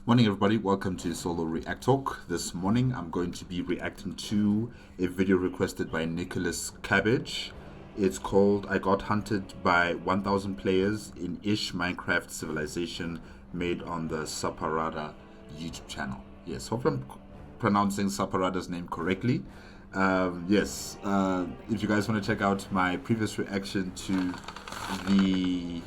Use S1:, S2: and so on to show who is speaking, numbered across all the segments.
S1: Morning everybody, welcome to Solo ReacTalk. This morning I'm going to be reacting to a video requested by Nicholas Cabbage. It's called I Got Hunted by 1000 Players in Ish Minecraft Civilization, made on the Saparata YouTube channel. Yes, hope I'm pronouncing Saparata's name correctly. If you guys want to check out my previous reaction to the,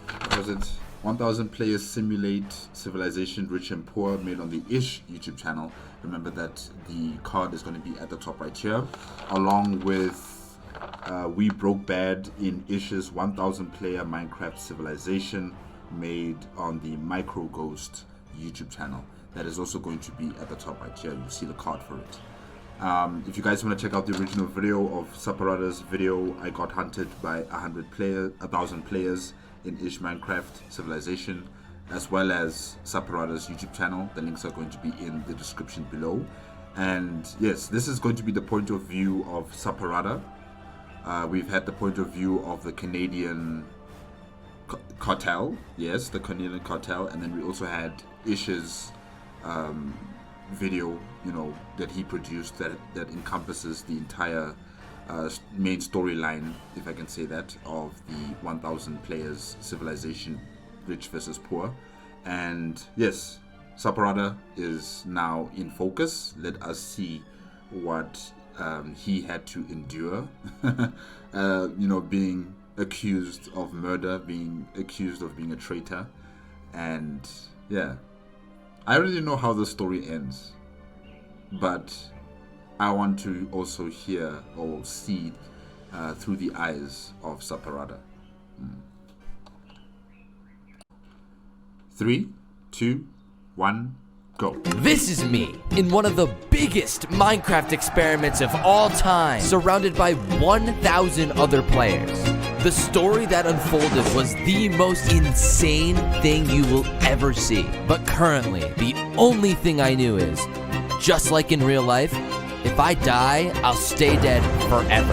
S1: what was it? 1000 Players Simulate Civilization Rich and Poor, made on the Ish YouTube channel. Remember that the card is going to be at the top right here, along with We Broke Bad in Ish's 1000 Player Minecraft Civilization, made on the Micro Ghost YouTube channel. That is also going to be at the top right here. You'll see the card for it. If you guys want to check out the original video of Saparata's video, I Got Hunted by 1000 players in Ish Minecraft Civilization, as well as Saparata's YouTube channel. The links are going to be in the description below. And yes, this is going to be the point of view of Saparata. We've had the point of view of the Canadian cartel, yes, the Canadian cartel, and then we also had Ish's video, that he produced that encompasses the entire main storyline, if I can say that, of the 1000 Players Civilization Rich versus Poor. And yes, Saparata is now in focus. Let us see what he had to endure being accused of murder, being accused of being a traitor. And yeah, I really know how the story ends, but I want to also hear or see through the eyes of Saparata. 3, 2, 1, go.
S2: This is me in one of the biggest Minecraft experiments of all time, surrounded by 1,000 other players. The story that unfolded was the most insane thing you will ever see. But currently, the only thing I knew is, just like in real life, if I die, I'll stay dead forever.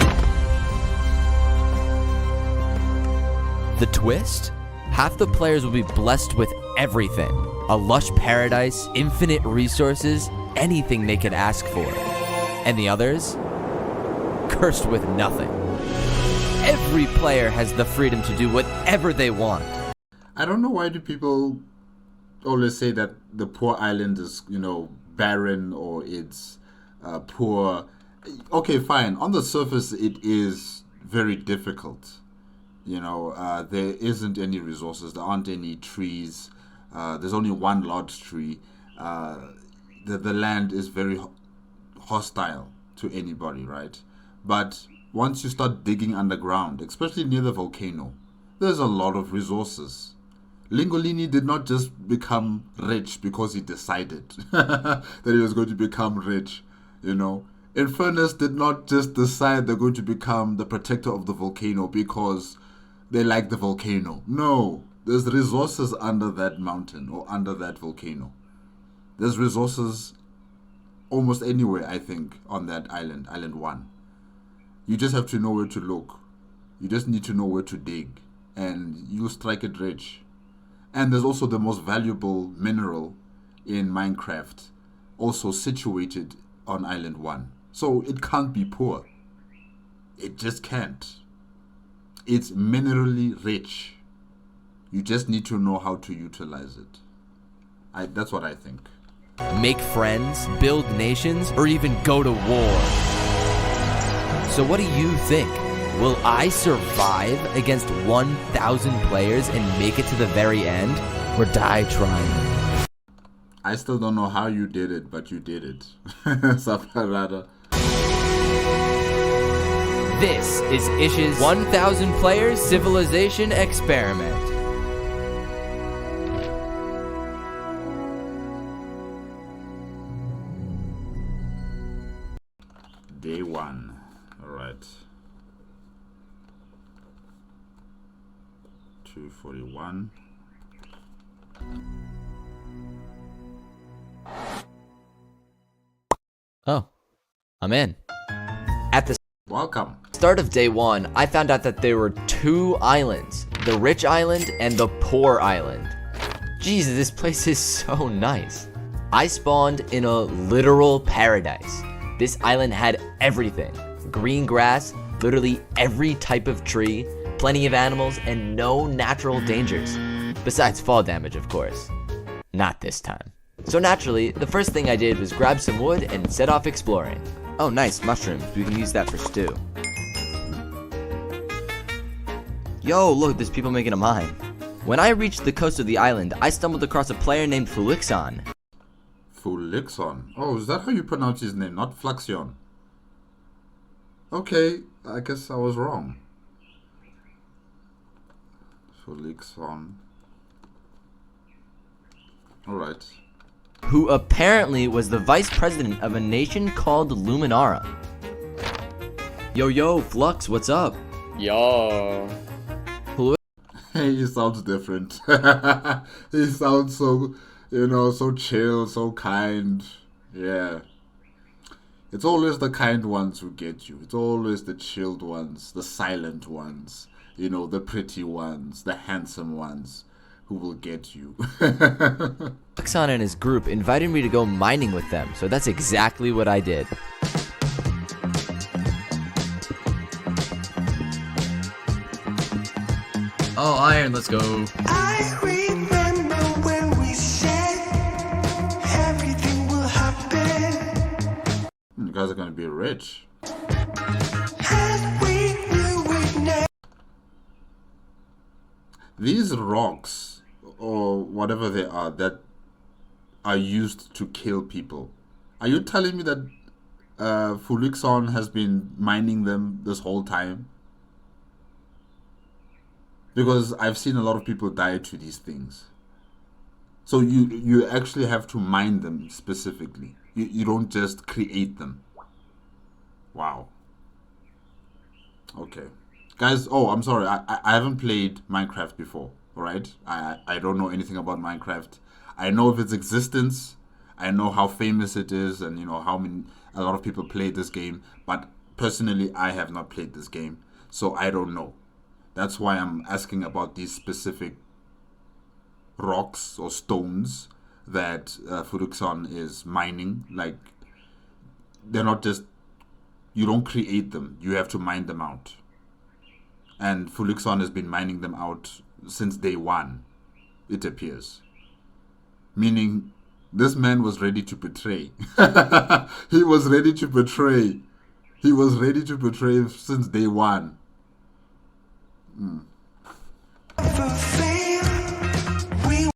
S2: The twist? Half the players will be blessed with everything. A lush paradise, infinite resources, anything they could ask for. And the others? Cursed with nothing. Every player has the freedom to do whatever they want.
S1: I don't know why do people always say that the poor island is, barren, or it's poor. Okay, fine. On the surface, it is very difficult. There isn't any resources. There aren't any trees. There's only one large tree. The land is very hostile to anybody, right? But once you start digging underground, especially near the volcano, there's a lot of resources. Lingolini did not just become rich because he decided that he was going to become rich. Infernus did not just decide they're going to become the protector of the volcano because they like the volcano. No, there's resources under that mountain or under that volcano. There's resources almost anywhere, I think, on that island, Island 1. You just have to know where to look. You just need to know where to dig, and you'll strike it rich. And there's also the most valuable mineral in Minecraft, also situated on Island 1. So it can't be poor. It just can't. It's minerally rich. You just need to know how to utilize it. That's what I think.
S2: Make friends, build nations, or even go to war. So what do you think? Will I survive against 1,000 players and make it to the very end, or die trying?
S1: I still don't know how you did it, but you did it. Saparata.
S2: This is Ish's 1,000 Players Civilization Experiment.
S1: Day 1. Alright. 241.
S2: Oh, I'm in. At the
S1: Welcome.
S2: start of day 1, I found out that there were 2 islands, the rich island and the poor island. Jesus, this place is so nice. I spawned in a literal paradise. This island had everything. Green grass, literally every type of tree, plenty of animals, and no natural dangers. Besides fall damage, of course. Not this time. So naturally, the first thing I did was grab some wood and set off exploring. Oh nice, mushrooms. We can use that for stew. Yo, look, there's people making a mine. When I reached the coast of the island, I stumbled across a player named Fluixon.
S1: Fluixon. Oh, is that how you pronounce his name? Not Fluxion. Okay, I guess I was wrong. Fluixon. Alright.
S2: Who apparently was the vice president of a nation called Luminara. Yo, Flux, what's up?
S3: Yo.
S1: He sounds different. He sounds so, so chill, so kind. Yeah. It's always the kind ones who get you. It's always the chilled ones, the silent ones, the pretty ones, the handsome ones who will get you.
S2: Fluxon and his group invited me to go mining with them, so that's exactly what I did. Oh, iron, let's go.
S4: I remember when we said everything will happen.
S1: You guys are gonna be rich.
S4: And we knew it never.
S1: These rocks, or whatever they are, that are used to kill people. Are you telling me that Fluixon has been mining them this whole time? Because I've seen a lot of people die to these things. So you actually have to mine them specifically. You don't just create them. Wow. Okay. Guys, I'm sorry. I haven't played Minecraft before, alright? I don't know anything about Minecraft. I know of its existence. I know how famous it is and how a lot of people play this game. But personally, I have not played this game. So I don't know. That's why I'm asking about these specific rocks or stones that Fluixon is mining. Like, they're not just, you don't create them, you have to mine them out. And Fluixon has been mining them out since day one, it appears. Meaning, this man was ready to betray. He was ready to betray. He was ready to betray since day one.
S4: Never fail. We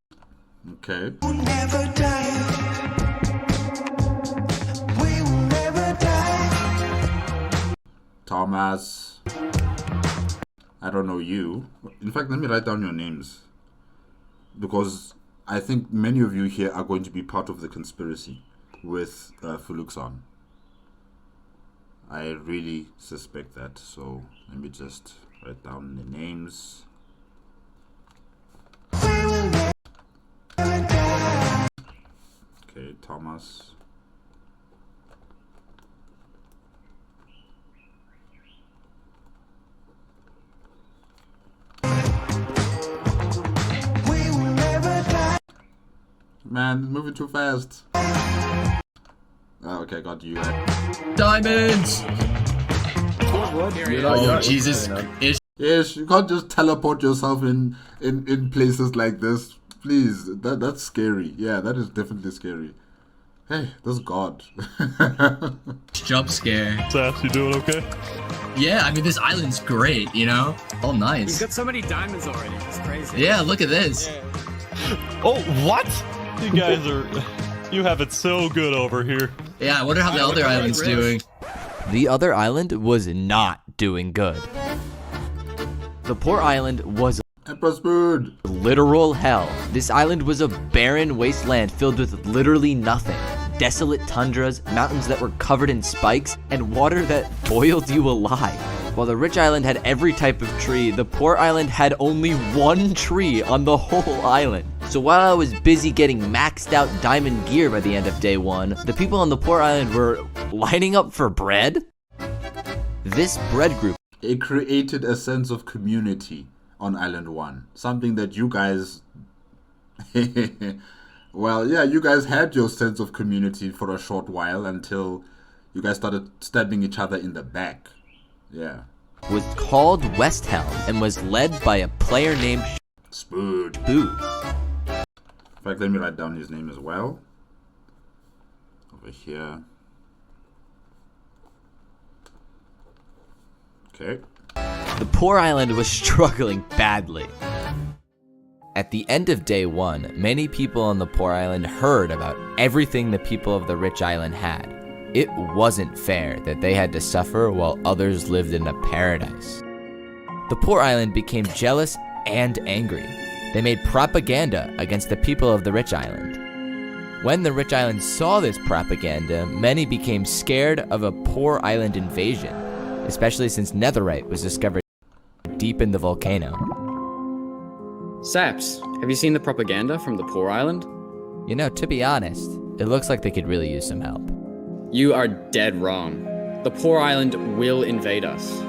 S1: Okay.
S4: will never die. We will never die.
S1: Thomas. I don't know you. In fact, let me write down your names. Because I think many of you here are going to be part of the conspiracy with Fluixon. I really suspect that. So let me just write down the names. Okay, Thomas. Man, moving too fast. Oh, okay, got you.
S2: Diamonds! Oh, Jesus.
S1: Yes, you can't just teleport yourself in places like this. Please, that's scary. Yeah, that is definitely scary. Hey, that's God.
S5: Jump scare.
S6: Saps, you doing okay?
S5: Yeah, I mean, this island's great, All nice.
S3: He's got so many diamonds already. It's crazy.
S5: Yeah, look at this.
S6: Oh, what? You guys you have it so good over here.
S5: Yeah, I wonder how the other island's doing.
S2: The other island was not doing good. The poor island was
S1: Emperor's food.
S2: literal hell. This island was a barren wasteland filled with literally nothing. Desolate tundras, mountains that were covered in spikes, and water that boiled you alive. While the rich island had every type of tree, the poor island had only one tree on the whole island. So while I was busy getting maxed out diamond gear by the end of day one, the people on the poor island were lining up for bread? This bread group,
S1: It created a sense of community on Island 1. Something that you guys Well, yeah, you guys had your sense of community for a short while until you guys started stabbing each other in the back. Yeah.
S2: Was called West Helm and was led by a player named
S1: Spood.
S2: Boo.
S1: In fact, let me write down his name as well. Over here. Okay.
S2: The poor island was struggling badly. At the end of day one, many people on the poor island heard about everything the people of the rich island had. It wasn't fair that they had to suffer while others lived in a paradise. The poor island became jealous and angry. They made propaganda against the people of the rich island. When the rich island saw this propaganda, many became scared of a poor island invasion, especially since netherite was discovered deep in the volcano.
S3: Saps, have you seen the propaganda from the poor island?
S2: You know, to be honest, it looks like they could really use some help.
S3: You are dead wrong. The poor island will invade us.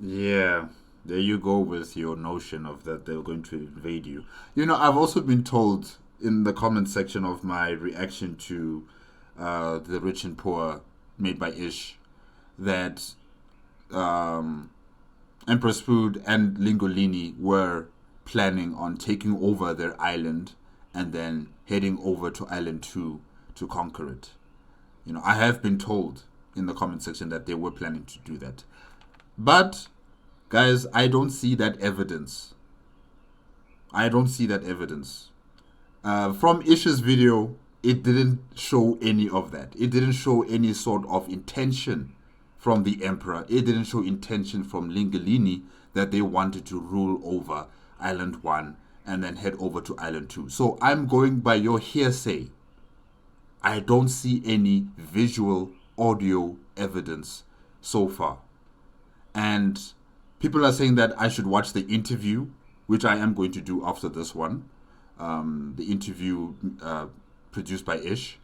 S1: Yeah, there you go with your notion of that they're going to invade you. You know, I've also been told in the comment section of my reaction to the rich and poor made by Ish that Empress Food and Lingolini were planning on taking over their island and then heading over to Island 2 to conquer it. You know, I have been told in the comment section that they were planning to do that. But, guys, I don't see that evidence. I don't see that evidence. From Ish's video, it didn't show any of that. It didn't show any sort of intention from the Emperor. It didn't show intention from Lingolini that they wanted to rule over Island 1 and then head over to Island 2. So I'm going by your hearsay. I don't see any visual, audio evidence so far. And people are saying that I should watch the interview, which I am going to do after this one. The interview produced by Ish.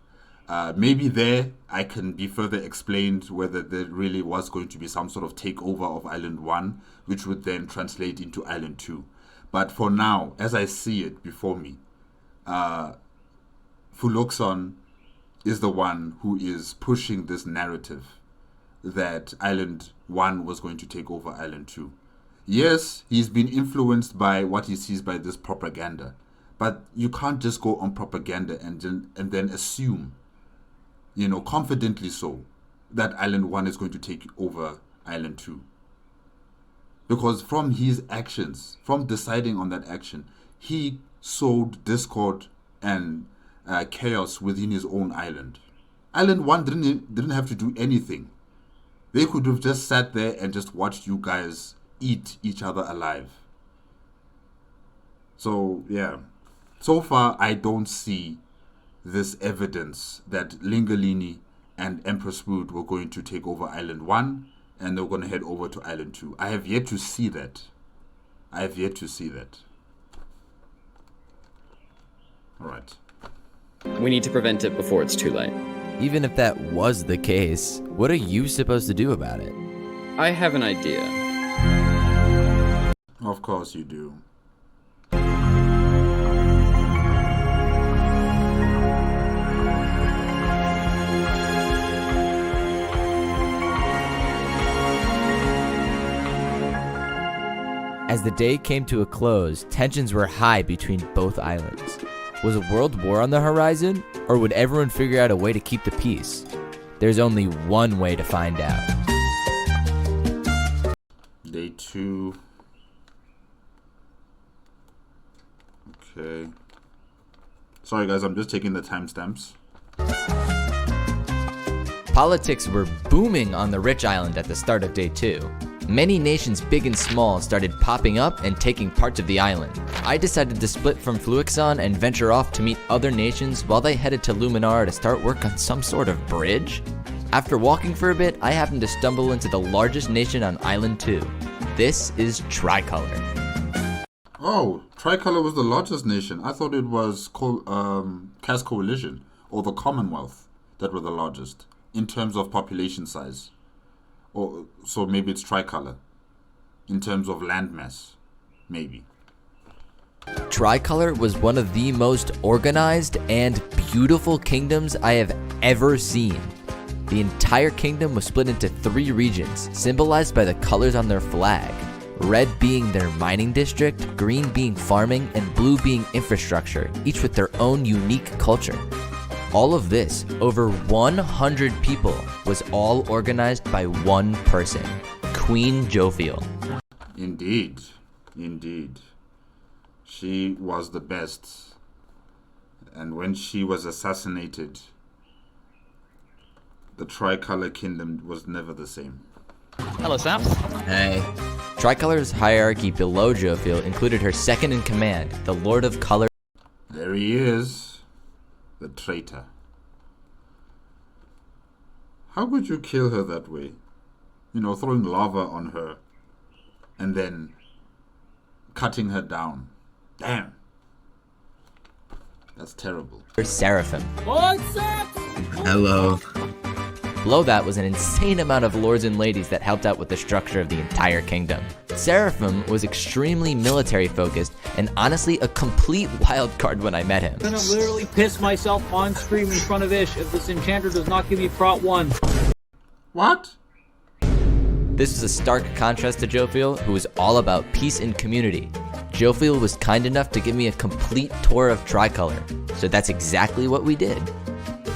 S1: Maybe there I can be further explained whether there really was going to be some sort of takeover of Island 1, which would then translate into Island 2. But for now, as I see it before me, Fluixon is the one who is pushing this narrative that Island 1 was going to take over Island 2. Yes, he's been influenced by what he sees by this propaganda. But you can't just go on propaganda and then assume, you know, confidently so, that Island 1 is going to take over Island 2. Because from his actions, from deciding on that action, he sowed discord and chaos within his own island. Island 1 didn't have to do anything. They could have just sat there and just watched you guys eat each other alive. So, yeah. So far, I don't see this evidence that Lingolini and Empress Wood were going to take over Island 1 and they're going to head over to Island 2. I have yet to see that. I have yet to see that. Alright.
S3: We need to prevent it before it's too late.
S2: Even if that was the case, what are you supposed to do about it?
S3: I have an idea.
S1: Of course you do.
S2: As the day came to a close, tensions were high between both islands. Was a world war on the horizon, or would everyone figure out a way to keep the peace? There's only one way to find out.
S1: Day 2. Okay. Sorry guys, I'm just taking the timestamps.
S2: Politics were booming on the rich island at the start of day 2. Many nations big and small started popping up and taking parts of the island. I decided to split from Fluixon and venture off to meet other nations while they headed to Luminar to start work on some sort of bridge. After walking for a bit, I happened to stumble into the largest nation on Island 2. This is Tricolor.
S1: Oh, Tricolor was the largest nation. I thought it was Cas Coalition or the Commonwealth that were the largest in terms of population size. Or so maybe it's Tricolor in terms of landmass, maybe.
S2: Tricolor was one of the most organized and beautiful kingdoms I have ever seen. The entire kingdom was split into 3 regions, symbolized by the colors on their flag. Red being their mining district, green being farming, and blue being infrastructure, each with their own unique culture. All of this, over 100 people, was all organized by one person, Queen Jovial.
S1: Indeed. She was the best. And when she was assassinated, the Tricolor Kingdom was never the same.
S7: Hello, Saps.
S2: Hey. Tricolor's hierarchy below Jovial included her second in command, the Lord of Color.
S1: There he is, the traitor. How could you kill her that way? You know, throwing lava on her and then cutting her down. Damn. That's terrible.
S2: Seraphim.
S7: What's up?
S2: Hello. Below that was an insane amount of lords and ladies that helped out with the structure of the entire kingdom. Seraphim was extremely military focused and honestly a complete wild card when I met him.
S8: I'm gonna literally piss myself on stream in front of Ish if this enchanter does not give me Prot 1.
S1: What?
S2: This was a stark contrast to Jovial, who was all about peace and community. Jovial was kind enough to give me a complete tour of Tricolor, so that's exactly what we did.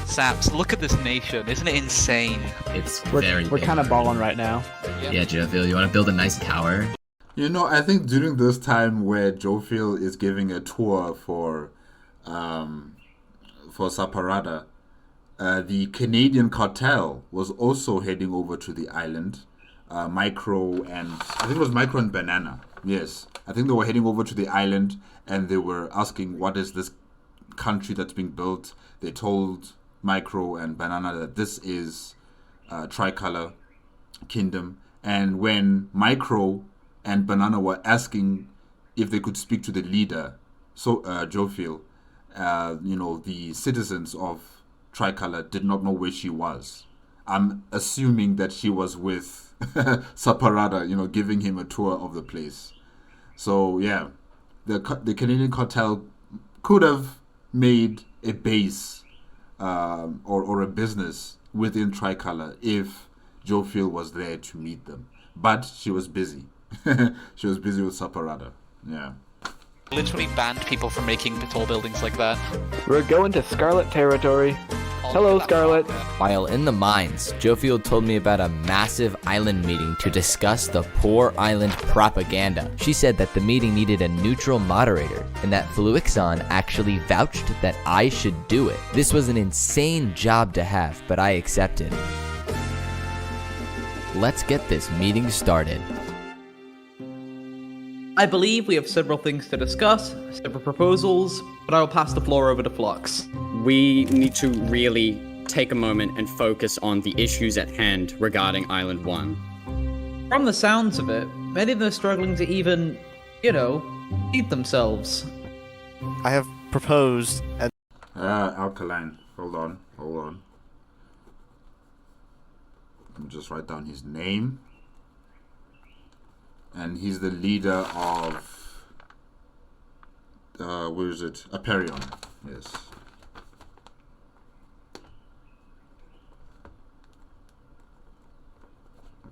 S7: Saps, look at this nation. Isn't it insane?
S9: It's
S8: We're kind of balling right now.
S9: Yeah, Jovial, you want to build a nice tower?
S1: You know, I think during this time where Jovial is giving a tour for Saparata, the Canadian cartel was also heading over to the island. Micro and I think it was Micro and Banana. Yes, I think they were heading over to the island and they were asking, what is this country that's being built? They told Micro and Banana that this is Tricolor Kingdom. And when Micro and Banana were asking if they could speak to the leader, so Jovial, the citizens of Tricolor did not know where she was. I'm assuming that she was with Saparata, giving him a tour of the place. So yeah, the Canadian cartel could have made a base or a business within Tricolor if Jovial was there to meet them. But she was busy. She was busy with Saparata. Yeah.
S7: Literally banned people from making tall buildings like that.
S8: We're going to Scarlet territory. Hello, Scarlet.
S2: While in the mines, Jovial told me about a massive island meeting to discuss the Poor Island propaganda. She said that the meeting needed a neutral moderator, and that Fluixon actually vouched that I should do it. This was an insane job to have, but I accepted. Let's get this meeting started.
S8: I believe we have several things to discuss, several proposals, but I will pass the floor over to Flux.
S3: We need to really take a moment and focus on the issues at hand regarding Island 1.
S8: From the sounds of it, many of them are struggling to even, eat themselves.
S10: I have proposed a
S1: Alkaline. Hold on. Let me just write down his name. And he's the leader of where is it? Aperion. Yes.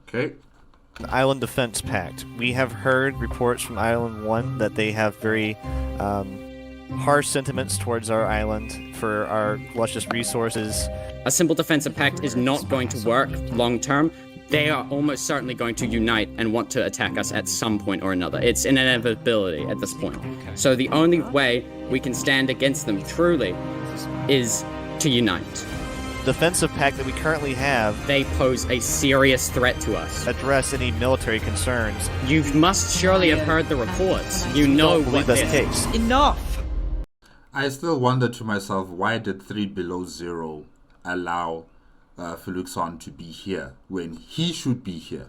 S1: Okay.
S10: Island Defense Pact. We have heard reports from Island 1 that they have very harsh sentiments towards our island for our luscious resources.
S3: A simple defensive pact is not going to work long term. They are almost certainly going to unite and want to attack us at some point or another. It's an inevitability at this point. So the only way we can stand against them truly is to unite.
S10: Defensive pact that we currently have,
S3: They pose a serious threat to us.
S10: address any military concerns.
S3: You must surely have heard the reports. You know
S10: Don't believe
S3: what
S10: that's the case.
S8: Enough!
S1: I still wonder to myself, why did 3 Below Zero allow Fluixon to be here when he should be here?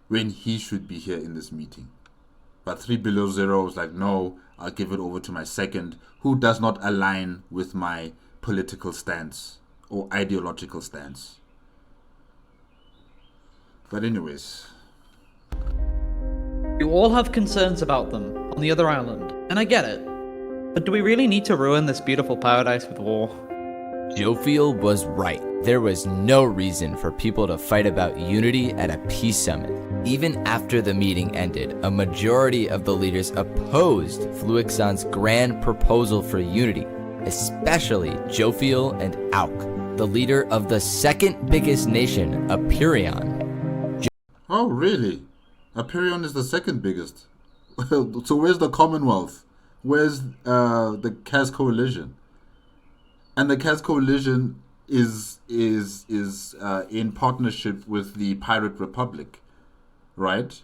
S1: When he should be here in this meeting. But 3 Below Zero was like, no, I'll give it over to my second, who does not align with my political stance or ideological stance. But anyways.
S8: You all have concerns about them. on the other island. And I get it. But do we really need to ruin this beautiful paradise with war?
S2: Jophiel was right. There was no reason for people to fight about unity at a peace summit. Even after the meeting ended, a majority of the leaders opposed Fluixon's grand proposal for unity, especially Jophiel and Auk, the leader of the second biggest nation, Epirion.
S1: Oh, really? Epirion is the second biggest. So where's the Commonwealth? Where's the Kaz Coalition? And the Kaz Coalition is in partnership with the Pirate Republic, right?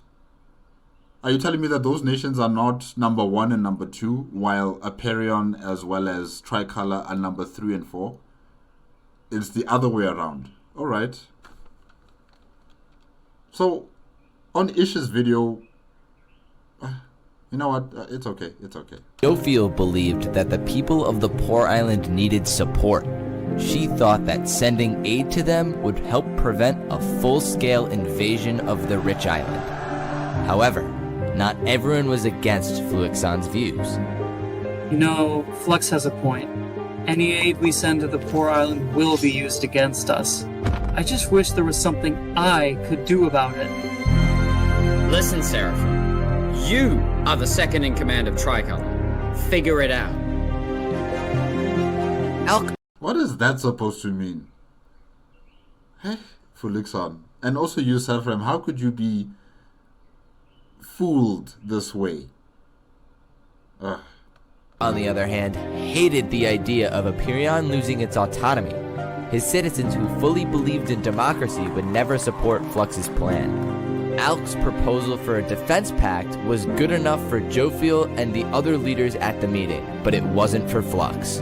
S1: Are you telling me that those nations are not number 1 and number 2, while Epirion as well as Tricolor are number 3 and 4? It's the other way around. All right. So, on Ish's video, you know what? It's okay. It's okay.
S2: Jophiel believed that the people of the poor island needed support. She thought that sending aid to them would help prevent a full-scale invasion of the rich island. However, not everyone was against Fluixon's views.
S11: You know, Flux has a point. Any aid we send to the poor island will be used against us. I just wish there was something I could do about it.
S3: Listen, Seraphim. You are the second in command of Tricolor. Figure it out.
S1: What is that supposed to mean? Hey, Fluixon. And also you, Saffram, how could you be fooled this way?
S2: On the other hand, hated the idea of Epirion losing its autonomy. His citizens who fully believed in democracy would never support Flux's plan. Alk's proposal for a defense pact was good enough for Jophiel and the other leaders at the meeting, but it wasn't for Flux.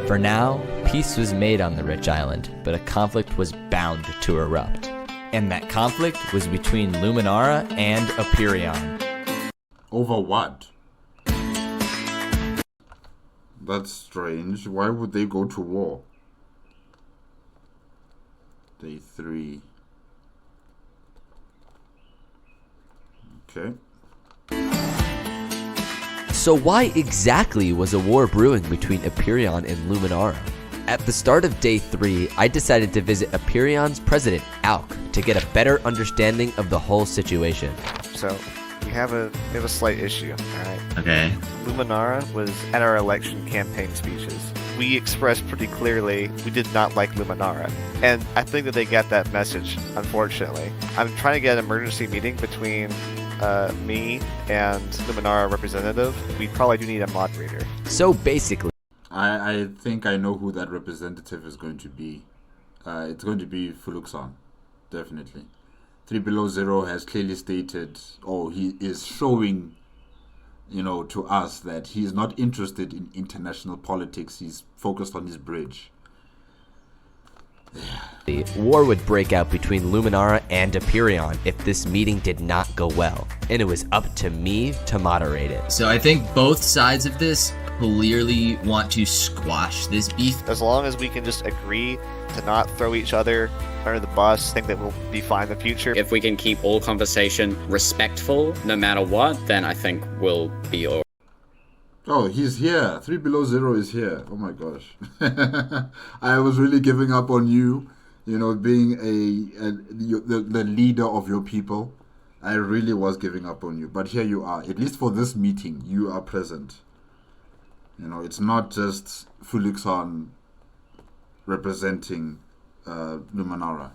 S2: For now, peace was made on the rich island, but a conflict was bound to erupt. And that conflict was between Luminara and Epirion.
S1: Over what? That's strange. Why would they go to war? Day 3. Okay.
S2: So why exactly was a war brewing between Epirion and Luminara? At the start of day 3, I decided to visit Epirion's president, Auk, to get a better understanding of the whole situation.
S10: So, we have a slight issue, alright?
S9: Okay.
S10: Luminara was at our election campaign speeches. We expressed pretty clearly we did not like Luminara. And I think that they got that message, unfortunately. I'm trying to get an emergency meeting between me and Luminara representative. We probably do need a moderator.
S2: So basically,
S1: I think I know who that representative is going to be. It's going to be Fluixon, definitely. 3 Below Zero has clearly stated, or he is showing, you know, to us that he is not interested in international politics. He's focused on his bridge.
S2: war would break out between Luminara and Epirion if this meeting did not go well, and it was up to me to moderate it.
S9: So I think both sides of this clearly want to squash this beef.
S10: As long as we can just agree to not throw each other under the bus, think that we'll be fine in the future.
S3: If we can keep all conversation respectful, no matter what, then I think we'll be all.
S1: Oh, he's here. 3 Below Zero is here. Oh my gosh. I was really giving up on you, you know, being the leader of your people. I really was giving up on you. But here you are. At least for this meeting, you are present. You know, it's not just Fluixon representing Luminara.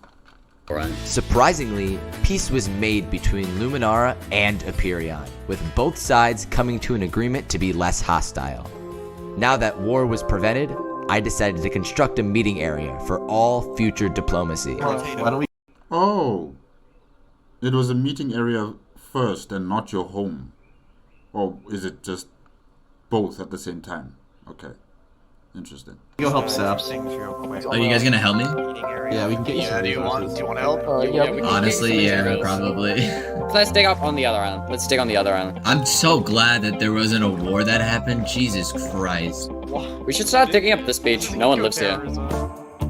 S3: Right.
S2: Surprisingly, peace was made between Luminara and Epirion, with both sides coming to an agreement to be less hostile. Now that war was prevented, I decided to construct a meeting area for all future diplomacy.
S10: Why don't we?
S1: Oh, it was a meeting area first and not your home. Or is it just both at the same time? Okay. Interesting.
S5: Go help Saps.
S9: Are you guys gonna help me?
S5: Yeah, we can get you.
S10: Do you want to help?
S9: Honestly, yeah, probably.
S3: Let's dig up on the other island. Let's dig on the other island.
S9: I'm so glad that there wasn't a war that happened. Jesus Christ.
S3: We should start digging up this beach. No one lives here.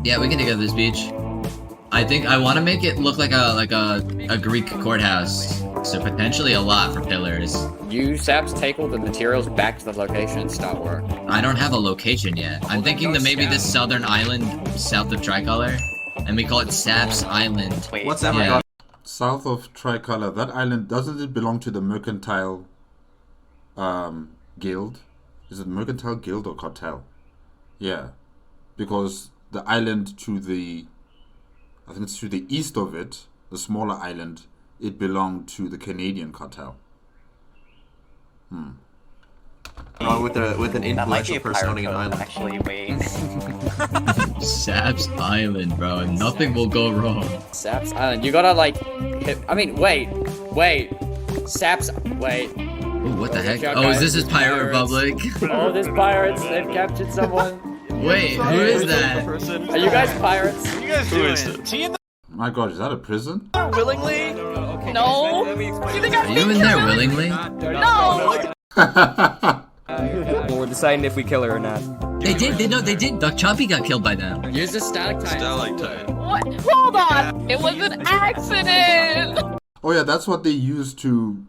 S9: Yeah, we can dig up this beach. I think I want to make it look like a Greek courthouse. So potentially a lot for pillars.
S3: You saps take all the materials back to the location and start work.
S9: I don't have a location yet. I'm thinking that maybe this southern island south of Tricolor, and we call it Saps Island.
S10: What's
S8: that?
S9: Yeah.
S1: South of Tricolor, that island, doesn't it belong to the Mercantile Guild? Is it Mercantile Guild or Cartel? Yeah, because the island to the, I think it's to the east of it, the smaller island, it belonged to the Canadian Cartel.
S8: With an influential person owning an island.
S7: Actually, wait.
S9: Saps Island, bro. Nothing will go wrong.
S3: Saps Island. You gotta like hit, I mean, wait. Saps, wait.
S9: Ooh, what the heck?
S3: Check
S9: Oh, is
S3: out
S9: this
S3: these
S9: Pirate
S3: pirates.
S9: Republic?
S3: Oh, there's pirates. They've captured someone.
S9: Wait, who is that?
S3: Are you guys pirates?
S6: Who is it?
S1: My God, is that a prison?
S12: Willingly? No. You think
S9: Are you in there willingly?
S12: No.
S3: Well, we're deciding if we kill her or not.
S9: They did. Duck Choppy got killed by them.
S3: Use the stalactite.
S12: What? Hold on. It was an accident.
S1: Oh yeah, that's what they used to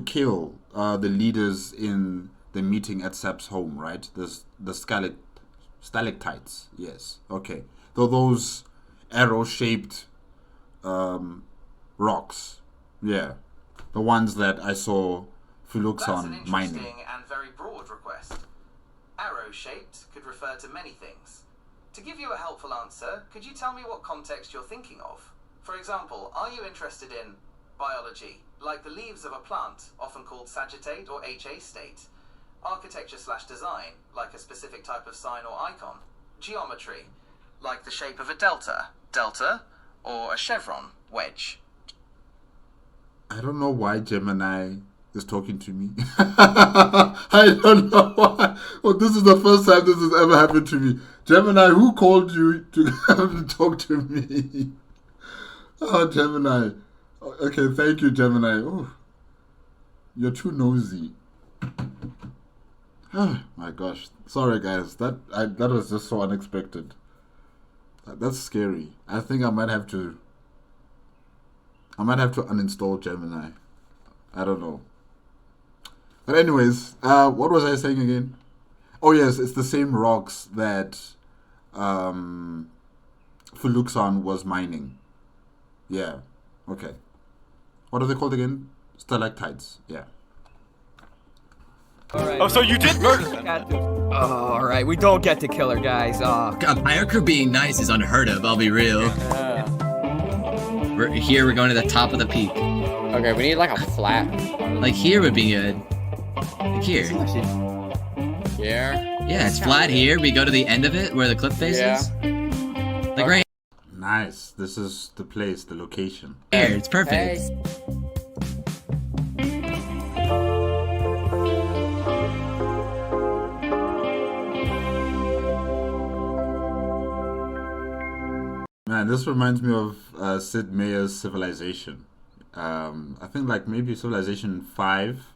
S1: kill the leaders in the meeting at Sap's home, right? The stalactites. Yes. Okay. Those arrow-shaped rocks. Yeah. The ones that I saw Fluixon mining.
S13: And very broad request. Arrow-shaped could refer to many things. To give you a helpful answer, could you tell me what context you're thinking of? For example, are you interested in biology, like the leaves of a plant, often called sagittate or HA state? Architecture/design, like a specific type of sign or icon? Geometry, like the shape of a delta, or a chevron, wedge?
S1: I don't know why Gemini is talking to me. I don't know why. Well, this is the first time this has ever happened to me. Gemini, who called you to come and talk to me? Oh, Gemini. Okay, thank you, Gemini. Oh, you're too nosy. Oh my gosh. Sorry, guys. That was just so unexpected. That's scary. I think I might have to uninstall Gemini. I don't know. But anyways, what was I saying again? Oh yes, it's the same rocks that Fluixon was mining. Yeah. Okay. What are they called again? Stalactites. Yeah.
S6: Oh, so you did murder them?
S3: Oh, alright, we don't get to kill her, guys.
S9: A pirate crew being nice is unheard of, I'll be real. We're going to the top of the peak.
S3: Okay, we need like a flat.
S9: Like here would be good. Like here.
S3: Yeah?
S9: Yeah, it's flat here. We go to the end of it where the cliff face is. Like right
S1: Nice. This is the place, the location.
S9: here. It's perfect.
S1: Man, this reminds me of Sid Meier's Civilization. I think like maybe Civilization 5.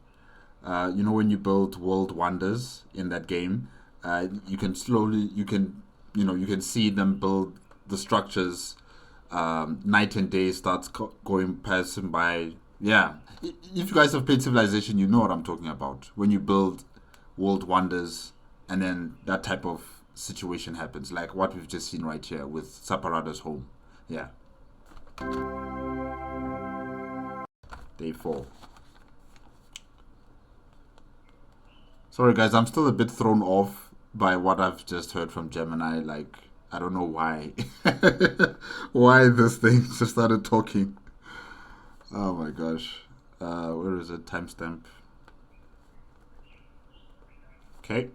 S1: You know, when you build world wonders in that game, you can see them build the structures. Night and day starts going passing by. Yeah, if you guys have played Civilization, you know what I'm talking about. When you build world wonders, and then that type of situation happens, like what we've just seen right here with Saparata's home. Yeah. Day 4. Sorry guys, I'm still a bit thrown off by what I've just heard from Gemini. Like, I don't know why. Why this thing just started talking. Oh my gosh. Where is it? Timestamp. Okay.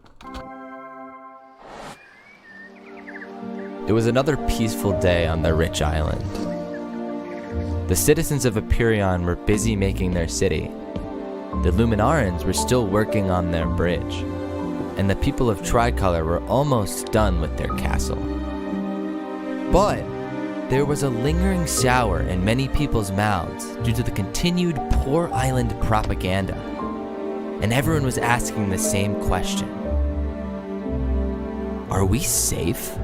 S2: It was another peaceful day on the rich island. The citizens of Epirion were busy making their city. The Luminarans were still working on their bridge, and the people of Tricolor were almost done with their castle. But there was a lingering sour in many people's mouths due to the continued poor island propaganda, and everyone was asking the same question. Are we safe?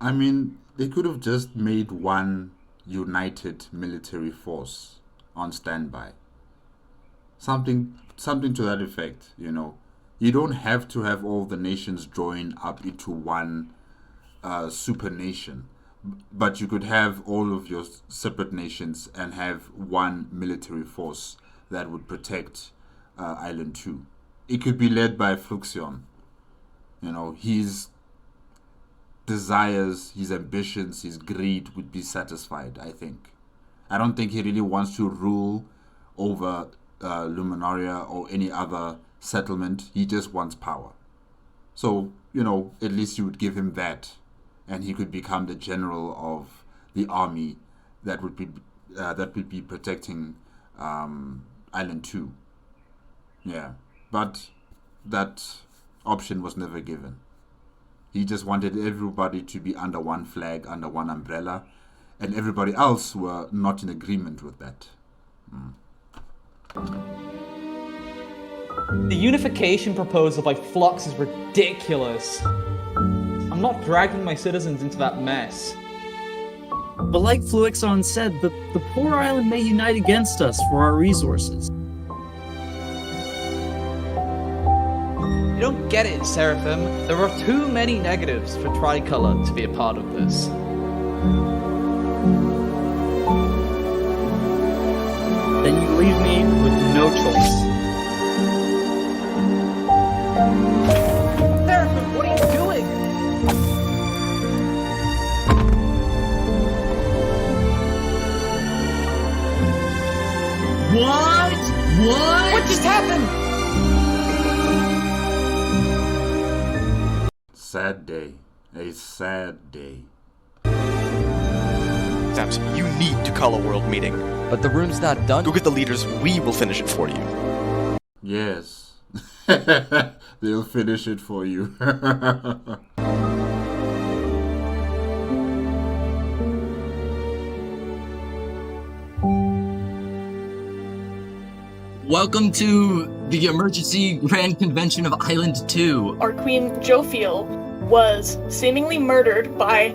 S1: I mean, they could have just made one united military force on standby. Something to that effect, you know. You don't have to have all the nations join up into one super nation, but you could have all of your separate nations and have one military force that would protect Island 2. It could be led by Fluixon. You know, his desires, his ambitions, his greed would be satisfied, I think. I don't think he really wants to rule over Luminaria or any other settlement. He just wants power. So, you know, at least you would give him that, and he could become the general of the army that would be protecting Island 2. Yeah, but that option was never given. He just wanted everybody to be under one flag, under one umbrella, and everybody else were not in agreement with that.
S8: The unification proposal by Flux is ridiculous. I'm not dragging my citizens into that mess.
S11: But like Fluixon said, the poor island may unite against us for our resources.
S8: You don't get it, Seraphim. There are too many negatives for Tricolor to be a part of this.
S11: Then you leave me with no choice.
S8: Seraphim, what are you doing?
S9: What?
S8: What just happened?
S1: Sad day. A sad day.
S14: Saps, you need to call a world meeting.
S2: But the room's not done.
S14: Go get the leaders, we will finish it for you.
S1: Yes. They'll finish it for you.
S9: Welcome to the emergency grand convention of Island 2.
S12: Our queen Jophiel was seemingly murdered by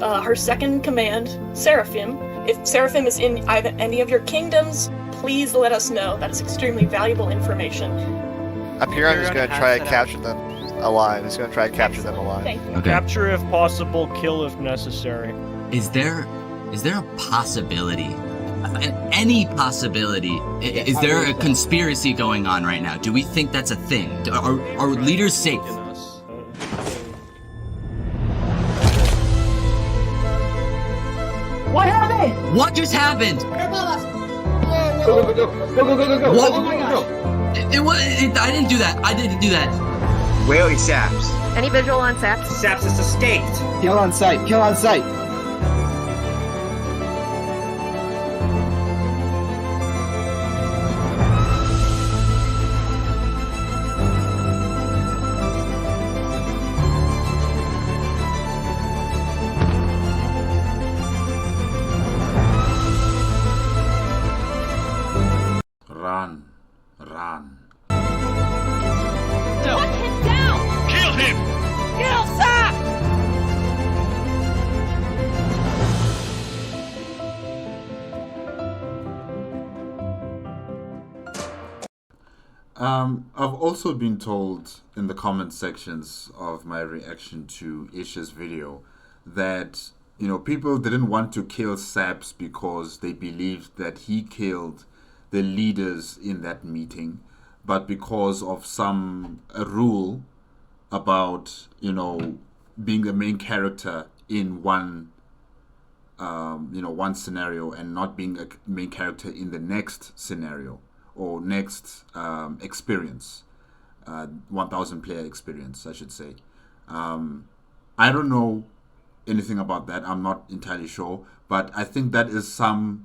S12: her second command, Seraphim. If Seraphim is in either any of your kingdoms, please let us know. That is extremely valuable information.
S10: Apeiron is going to try to capture them alive. He's going to try to capture them alive.
S12: Thank you.
S9: Okay.
S6: Capture if possible, kill if necessary.
S9: Is there a possibility? Any possibility? Is there a conspiracy going on right now? Do we think that's a thing? Are leaders safe?
S12: What happened?
S9: What just happened?
S8: Go, go, go, go, go, go, go, go, go.
S9: What?
S8: Oh my gosh.
S9: I didn't do that. I didn't do that.
S15: Where is Saps?
S12: Any visual on Saps?
S15: Saps has escaped.
S16: Kill on sight. Kill on sight.
S1: Run. Run.
S12: Put him down!
S6: Kill him!
S12: Kill Saps!
S1: I've also been told in the comment sections of my reaction to Ish's video that, you know, people didn't want to kill Saps because they believed that he killed the leaders in that meeting, but because of a rule about, you know, being the main character in one scenario and not being a main character in the next scenario or next experience, 1000 player experience, I should say. I don't know anything about that. I'm not entirely sure, but I think that is some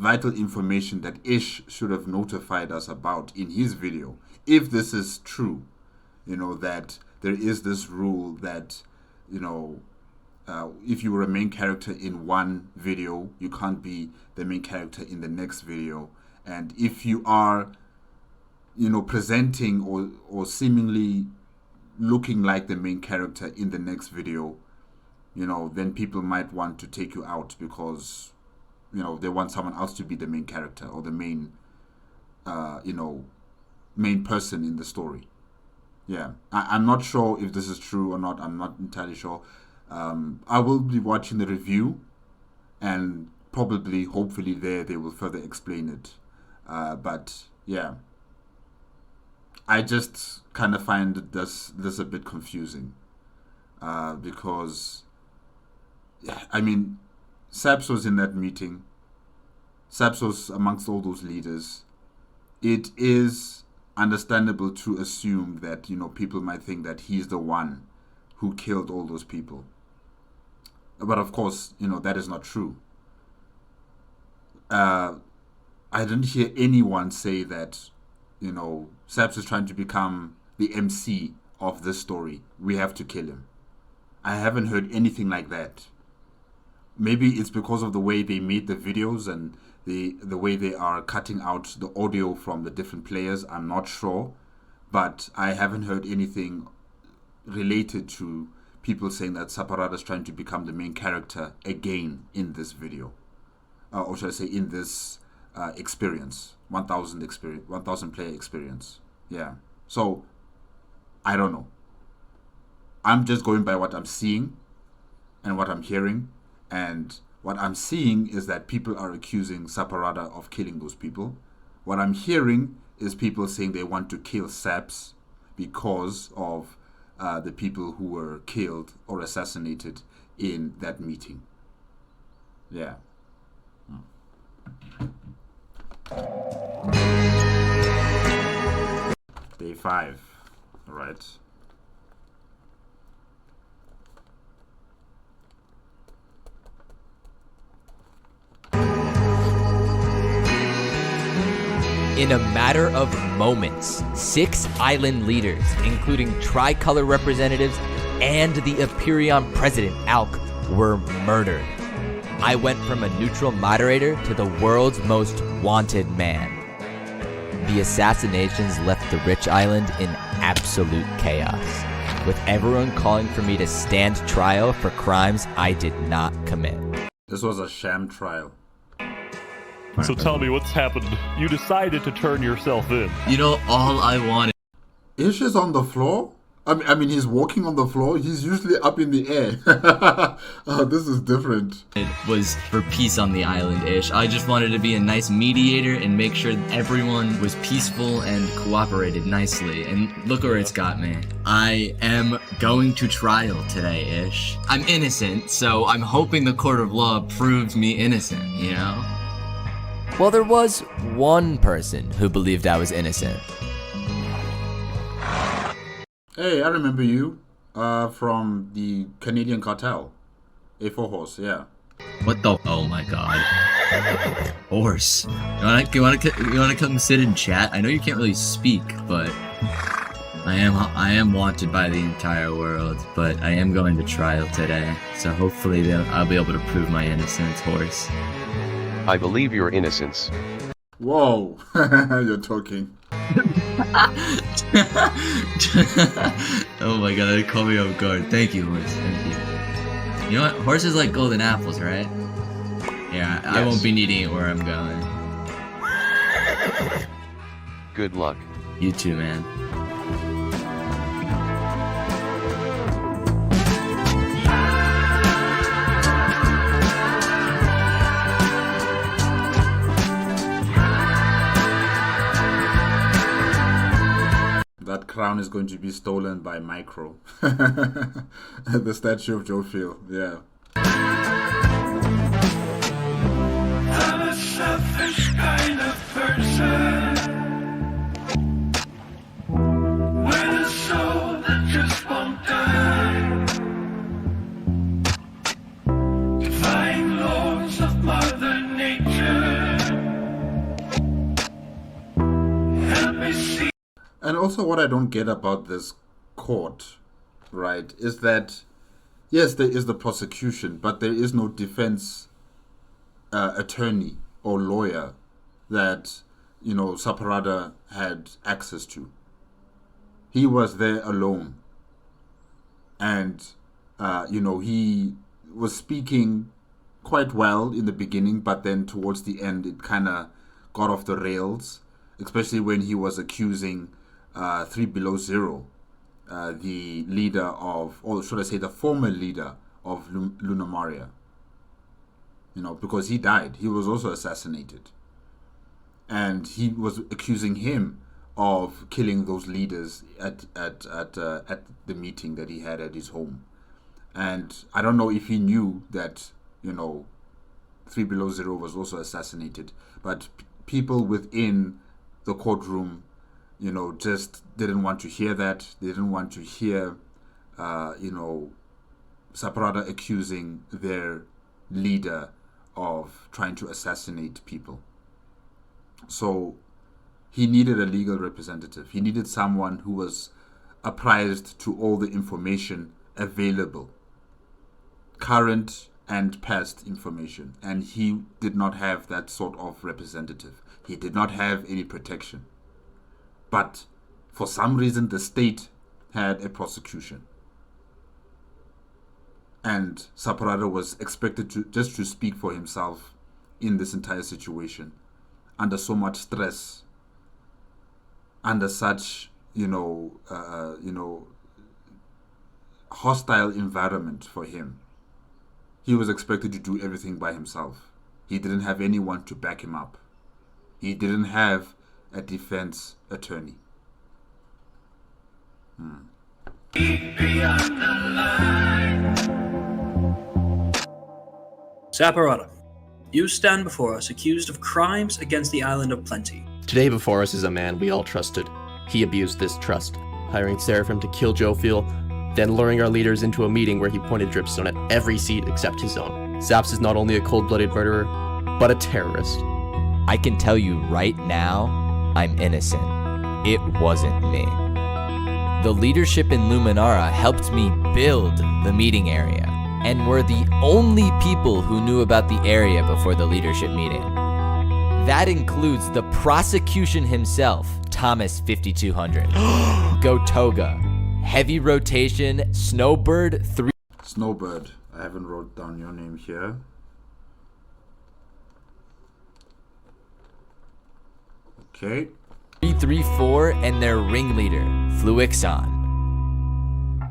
S1: vital information that Ish should have notified us about in his video. If this is true, you know, that there is this rule that, you know, if you were a main character in one video, you can't be the main character in the next video. And if you are, you know, presenting or seemingly looking like the main character in the next video, then people might want to take you out because, they want someone else to be the main character or the main, main person in the story. Yeah, I'm not sure if this is true or not. I'm not entirely sure. I will be watching the review, and probably, hopefully, they will further explain it. But yeah, I just kind of find this a bit confusing because, I mean, Saps was in that meeting. Saps was amongst all those leaders. It is understandable to assume that people might think that he's the one who killed all those people, but of course that is not true. I didn't hear anyone say that Saps is trying to become the MC of this story. We have to kill him. I haven't heard anything like that. Maybe it's because of the way they made the videos and the way they are cutting out the audio from the different players. I'm not sure, but I haven't heard anything related to people saying that Saparata is trying to become the main character again in this video, or should I say in this experience, 1000 player experience. Yeah, so I don't know. I'm just going by what I'm seeing and what I'm hearing, and what I'm seeing is that people are accusing Saparata of killing those people. What I'm hearing is people saying they want to kill Saps because of the people who were killed or assassinated in that meeting. Yeah. Day 5. All right.
S2: In a matter of moments, 6 island leaders, including Tricolor representatives and the Empyrean president, Alk, were murdered. I went from a neutral moderator to the world's most wanted man. The assassinations left the rich island in absolute chaos, with everyone calling for me to stand trial for crimes I did not commit.
S1: This was a sham trial.
S6: So tell me what's happened. You decided to turn yourself in.
S9: All I wanted.
S1: Ish is on the floor? I mean, he's walking on the floor. He's usually up in the air. Oh, this is different.
S9: It was for peace on the island, Ish. I just wanted to be a nice mediator and make sure everyone was peaceful and cooperated nicely. And look where it's got me. I am going to trial today, Ish. I'm innocent, so I'm hoping the court of law proves me innocent,
S2: Well, there was one person who believed I was innocent.
S1: Hey, I remember you from the Canadian cartel. A4 Horse, yeah.
S9: What the? Oh my god. Horse. You wanna come sit in chat? I know you can't really speak, but I am wanted by the entire world, but I am going to trial today. So hopefully I'll be able to prove my innocence, Horse.
S17: I believe your innocence.
S1: Whoa, you're talking.
S9: Oh my god, that caught me off guard. Thank you, Horse. Thank you. You know what? Horses like golden apples, right? Yeah, I won't be needing it where I'm going.
S17: Good luck.
S9: You too, man.
S1: That crown is going to be stolen by Micro. The statue of Joe Field, yeah.
S4: I'm a selfish kind of person with a soul that just won't die. Defying laws of Mother Nature. Help me see.
S1: And also what I don't get about this court, right, is that, yes, there is the prosecution, but there is no defense attorney or lawyer that, Saparata had access to. He was there alone. And, he was speaking quite well in the beginning, but then towards the end it kind of got off the rails, especially when he was accusing 3 Below Zero, the leader of, or should I say the former leader of Lunamaria. You know, because he died. He was also assassinated. And he was accusing him of killing those leaders at the meeting that he had at his home. And I don't know if he knew that, you know, 3 Below Zero was also assassinated, but people within the courtroom, you know, just didn't want to hear that. They didn't want to hear, you know, Saparata accusing their leader of trying to assassinate people. So he needed a legal representative. He needed someone who was apprised to all the information available, current and past information. And he did not have that sort of representative. He did not have any protection. But for some reason, the state had a prosecution. And Saparata was expected to just to speak for himself in this entire situation, under so much stress, under such, hostile environment for him. He was expected to do everything by himself. He didn't have anyone to back him up. He didn't have a defense attorney.
S18: Saparata, you stand before us accused of crimes against the Island of Plenty.
S19: Today before us is a man we all trusted. He abused this trust, hiring Seraphim to kill Jophiel, then luring our leaders into a meeting where he pointed dripstone at every seat except his own. Saps is not only a cold-blooded murderer, but a terrorist.
S2: I can tell you right now, I'm innocent. It wasn't me. The leadership in Luminara helped me build the meeting area, and were the only people who knew about the area before the leadership meeting. That includes the prosecution himself, Thomas 5200, Gotoga, Heavy Rotation, Snowbird 3.
S1: Snowbird, I haven't wrote down your name here. Okay.
S2: 334 and their ringleader, Fluixon.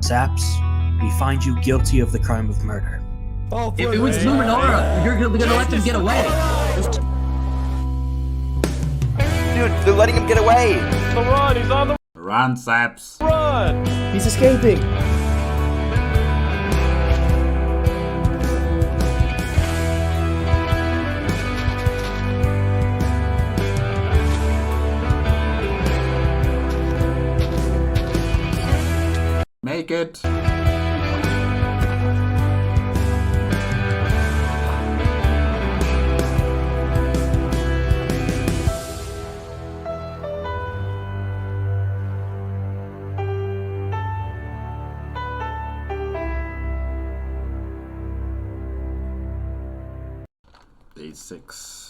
S18: Saps, we find you guilty of the crime of murder.
S5: If it was Luminara, you're gonna let them get away.
S14: Dude, they're letting him get away.
S6: Run, he's on the
S1: run, Saps.
S6: Run.
S16: He's escaping.
S1: Make it. Day 6.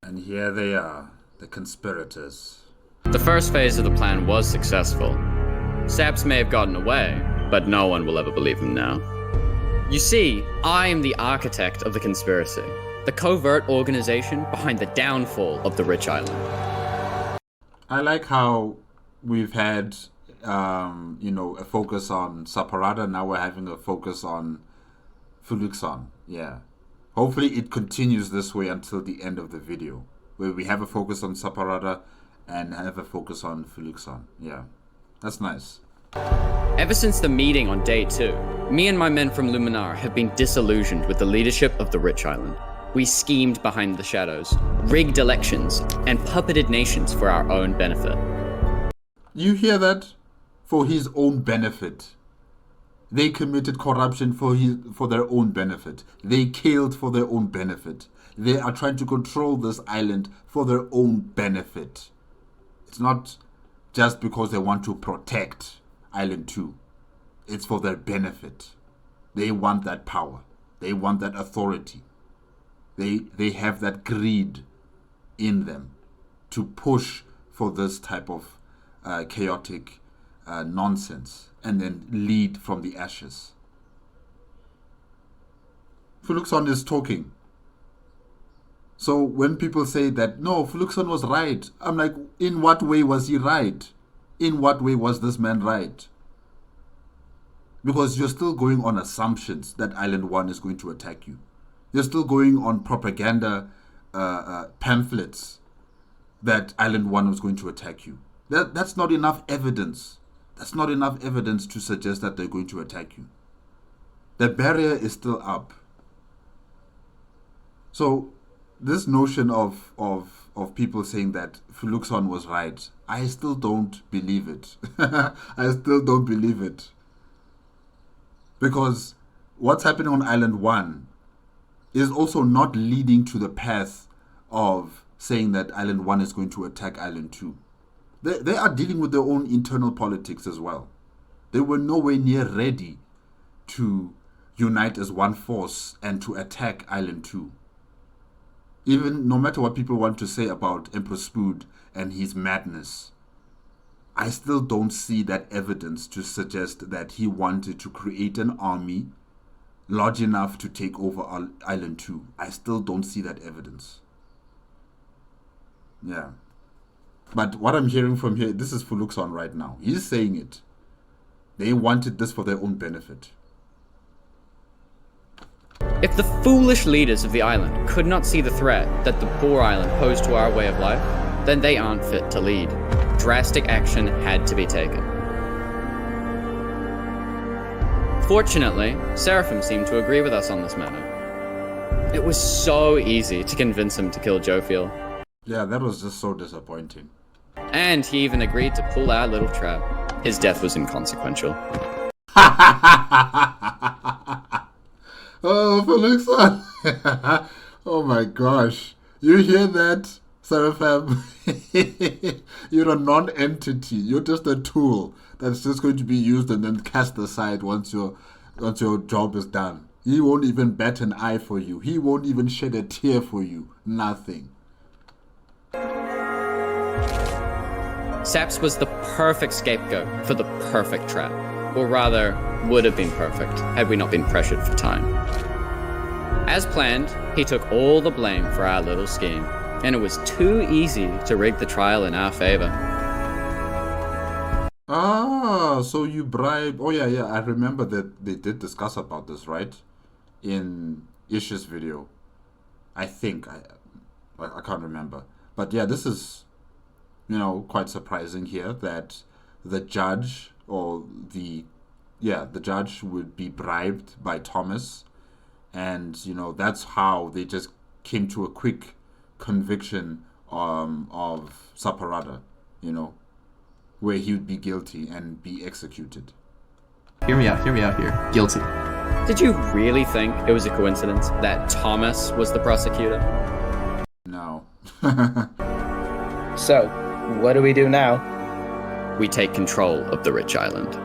S1: And here they are, the conspirators.
S3: The first phase of the plan was successful. Saps may have gotten away, but no one will ever believe him now. You see, I am the architect of the conspiracy, the covert organization behind the downfall of the rich island.
S1: I like how we've had, a focus on Saparata. Now we're having a focus on Fluixon. Yeah. Hopefully it continues this way until the end of the video, where we have a focus on Saparata and have a focus on Fluixon. Yeah. That's nice.
S3: Ever since the meeting on day 2, me and my men from Luminar have been disillusioned with the leadership of the rich island. We schemed behind the shadows, rigged elections, and puppeted nations for our own benefit.
S1: You hear that? For his own benefit. They committed corruption for their own benefit. They killed for their own benefit. They are trying to control this island for their own benefit. It's not just because they want to protect Island 2. It's for their benefit. They want that power. They want that authority. They have that greed in them to push for this type of chaotic nonsense and then lead from the ashes. Fluixon is talking. So when people say that, no, Fluixon was right, I'm like, in what way was he right? In what way was this man right? Because you're still going on assumptions that Island 1 is going to attack you. You're still going on propaganda pamphlets that Island 1 was going to attack you. That's not enough evidence. That's not enough evidence to suggest that they're going to attack you. The barrier is still up. So this notion of people saying that Fluixon was right, I still don't believe it. I still don't believe it. Because what's happening on Island 1 is also not leading to the path of saying that Island 1 is going to attack Island 2. They are dealing with their own internal politics as well. They were nowhere near ready to unite as one force and to attack Island 2. Even no matter what people want to say about Emperor Spood and his madness, I still don't see that evidence to suggest that he wanted to create an army large enough to take over Island 2. I still don't see that evidence. Yeah. But what I'm hearing from here, this is Fluixon right now. He's saying it. They wanted this for their own benefit.
S3: If the foolish leaders of the island could not see the threat that the poor island posed to our way of life, then they aren't fit to lead. Drastic action had to be taken. Fortunately, Seraphim seemed to agree with us on this matter. It was so easy to convince him to kill Jophiel.
S1: Yeah, that was just so disappointing.
S3: And he even agreed to pull our little trap. His death was inconsequential.
S1: Oh, Fluixon. Oh my gosh. You hear that, Seraphim? You're a non-entity. You're just a tool that's just going to be used and then cast aside once your job is done. He won't even bat an eye for you. He won't even shed a tear for you. Nothing.
S3: Saps was the perfect scapegoat for the perfect trap. Or rather, would have been perfect had we not been pressured for time. As planned, he took all the blame for our little scheme, and it was too easy to rig the trial in our favor.
S1: Ah, so you bribe... Oh yeah, I remember that they did discuss about this, right? In Ish's video. I think. I can't remember. But yeah, this is, quite surprising here that the judge or the judge would be bribed by Thomas, and that's how they just came to a quick conviction of Saparata, where he would be guilty and be executed.
S19: Hear me out here. Guilty.
S3: Did you really think it was a coincidence that Thomas was the prosecutor?
S1: No.
S20: So, what do we do now?
S3: We take control of the rich island.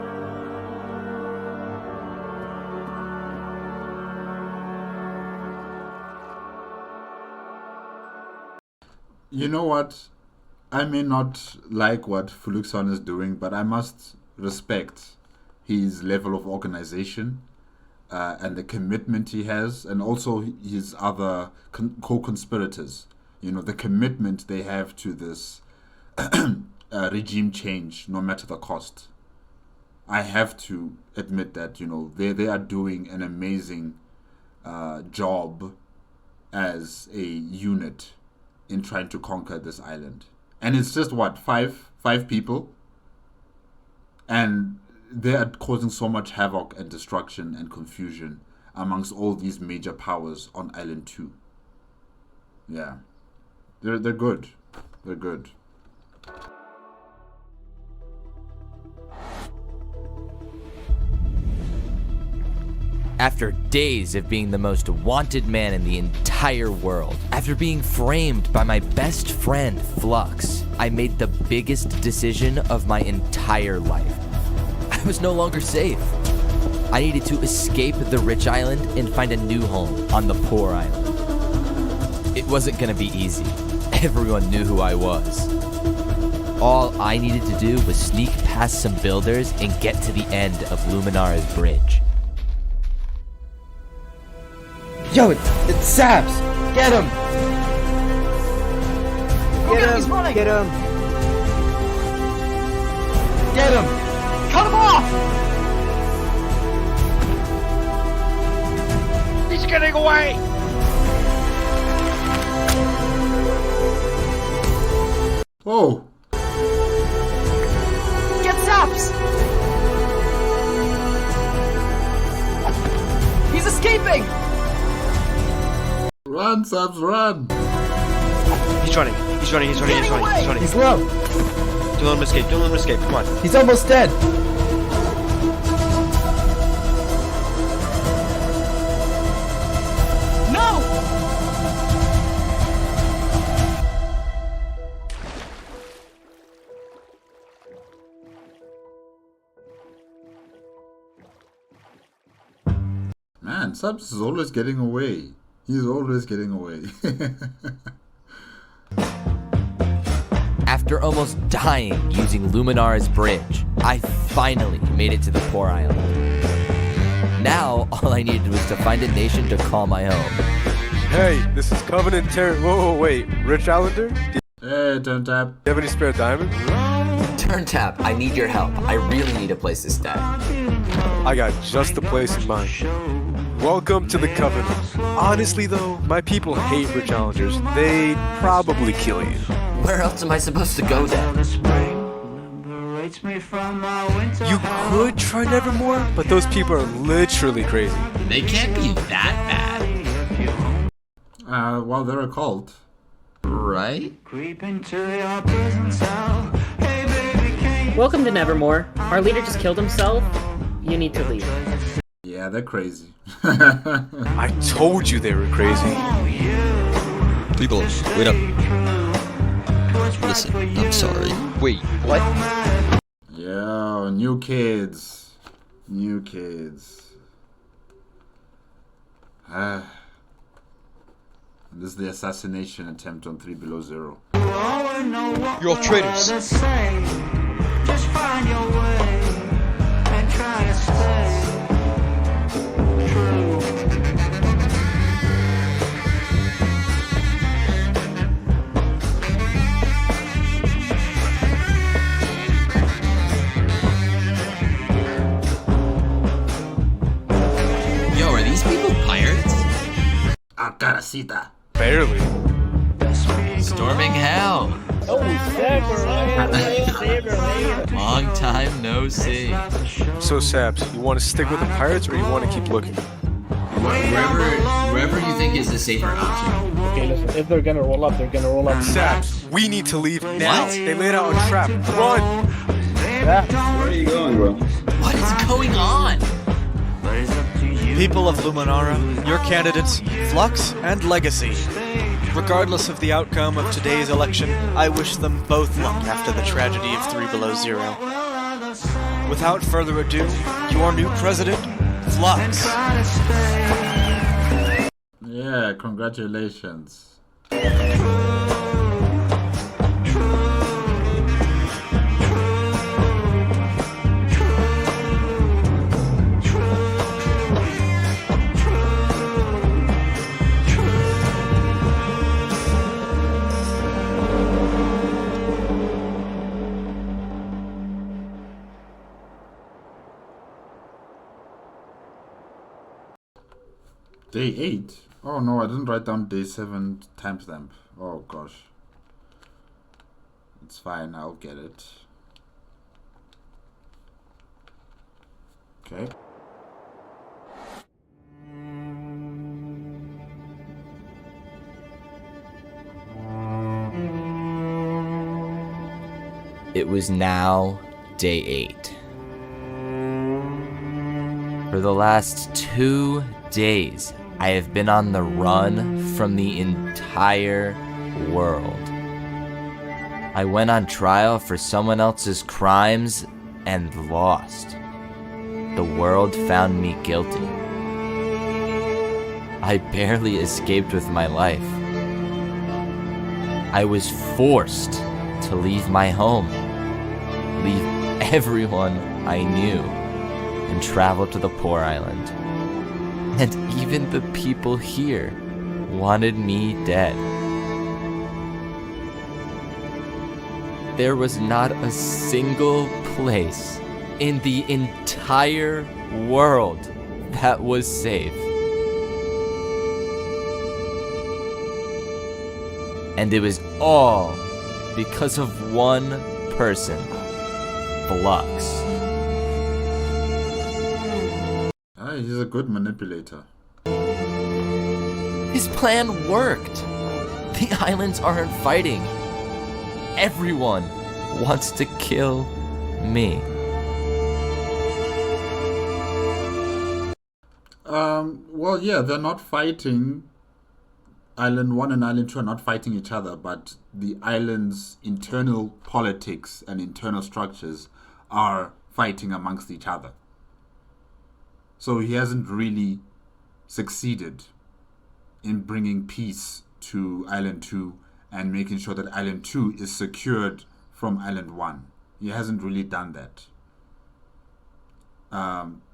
S1: You know what? I may not like what Fluixon is doing, but I must respect his level of organization and the commitment he has, and also his other co-conspirators. The commitment they have to this regime change, no matter the cost. I have to admit that, they are doing an amazing job as a unit in trying to conquer this island. And it's just five people, and they are causing so much havoc and destruction and confusion amongst all these major powers on Island 2. Yeah, they're good. They're good.
S2: After days of being the most wanted man in the entire world, after being framed by my best friend, Flux, I made the biggest decision of my entire life. I was no longer safe. I needed to escape the rich island and find a new home on the poor island. It wasn't gonna be easy. Everyone knew who I was. All I needed to do was sneak past some builders and get to the end of Luminara's bridge.
S16: Yo, it's Saps! Get him!
S8: Get him! He's running!
S16: Get him!
S8: Get him! Cut him off!
S10: He's getting away!
S1: Oh!
S8: Get Saps! He's escaping!
S1: Run, Saps, run!
S14: He's running. He's running. He's running. He's running. He's running.
S16: He's low!
S14: Don't let him escape. Don't let him escape. Come on.
S16: He's almost dead!
S8: No!
S1: Man, Saps is always getting away. He's always getting away.
S2: After almost dying using Luminara's bridge, I finally made it to the poor island. Now, all I needed was to find a nation to call my own.
S21: Hey, this is Covenant Terror. Whoa, wait. Rich Islander?
S1: Hey, Turn Tap.
S21: Do you have any spare diamonds?
S2: Turn Tap, I need your help. I really need a place to stay.
S21: I got just the place in mind. Welcome to the Covenant. Honestly, though, my people hate rich challengers. They'd probably kill you.
S2: Where else am I supposed to go then?
S21: You could try Nevermore, but those people are literally crazy.
S9: They can't be that
S1: Well, they're a cult.
S9: Right?
S22: Welcome to Nevermore. Our leader just killed himself. You need to leave.
S1: Yeah, they're crazy.
S21: I told you they were crazy.
S23: People, wait up. Listen, I'm sorry. Wait, what?
S1: Yo, new kids. New kids. This is the assassination attempt on 3 Below Zero.
S23: You're all traitors.
S4: Just find your way and try to stay true.
S9: Yo, are these people pirates?
S1: Acaracita.
S21: Barely.
S9: Storming hell.
S22: Oh, Saparata!
S9: Long time no see.
S21: So, Saps, you want to stick with the pirates or you want to keep looking?
S9: Wherever you think is the safer option.
S22: Okay, listen, if they're gonna roll up, they're gonna roll up.
S21: Saps, we need to leave now.
S9: What?
S21: They laid out a trap. Run!
S22: Where
S14: are you going, bro?
S9: What is going on?
S24: People of Luminara, your candidates, Flux and Legacy. Regardless of the outcome of today's election, I wish them both luck after the tragedy of 3 Below Zero. Without further ado, your new president, Flux.
S1: Yeah, congratulations. Day 8? Oh no, I didn't write down day 7 timestamp. Oh gosh. It's fine, I'll get it. Okay.
S2: It was now day 8. For the last 2 days, I have been on the run from the entire world. I went on trial for someone else's crimes and lost. the world found me guilty. I barely escaped with my life. I was forced to leave my home, leave everyone I knew, and travel to the poor island. And even the people here wanted me dead. There was not a single place in the entire world that was safe. And it was all because of one person, Flux.
S1: He's a good manipulator.
S2: His plan worked. The islands aren't fighting. Everyone wants to kill me.
S1: Well, yeah, they're not fighting. Island 1 and Island 2 are not fighting each other, but the island's internal politics and internal structures are fighting amongst each other. So he hasn't really succeeded in bringing peace to Island 2 and making sure that Island 2 is secured from Island 1. He hasn't really done that.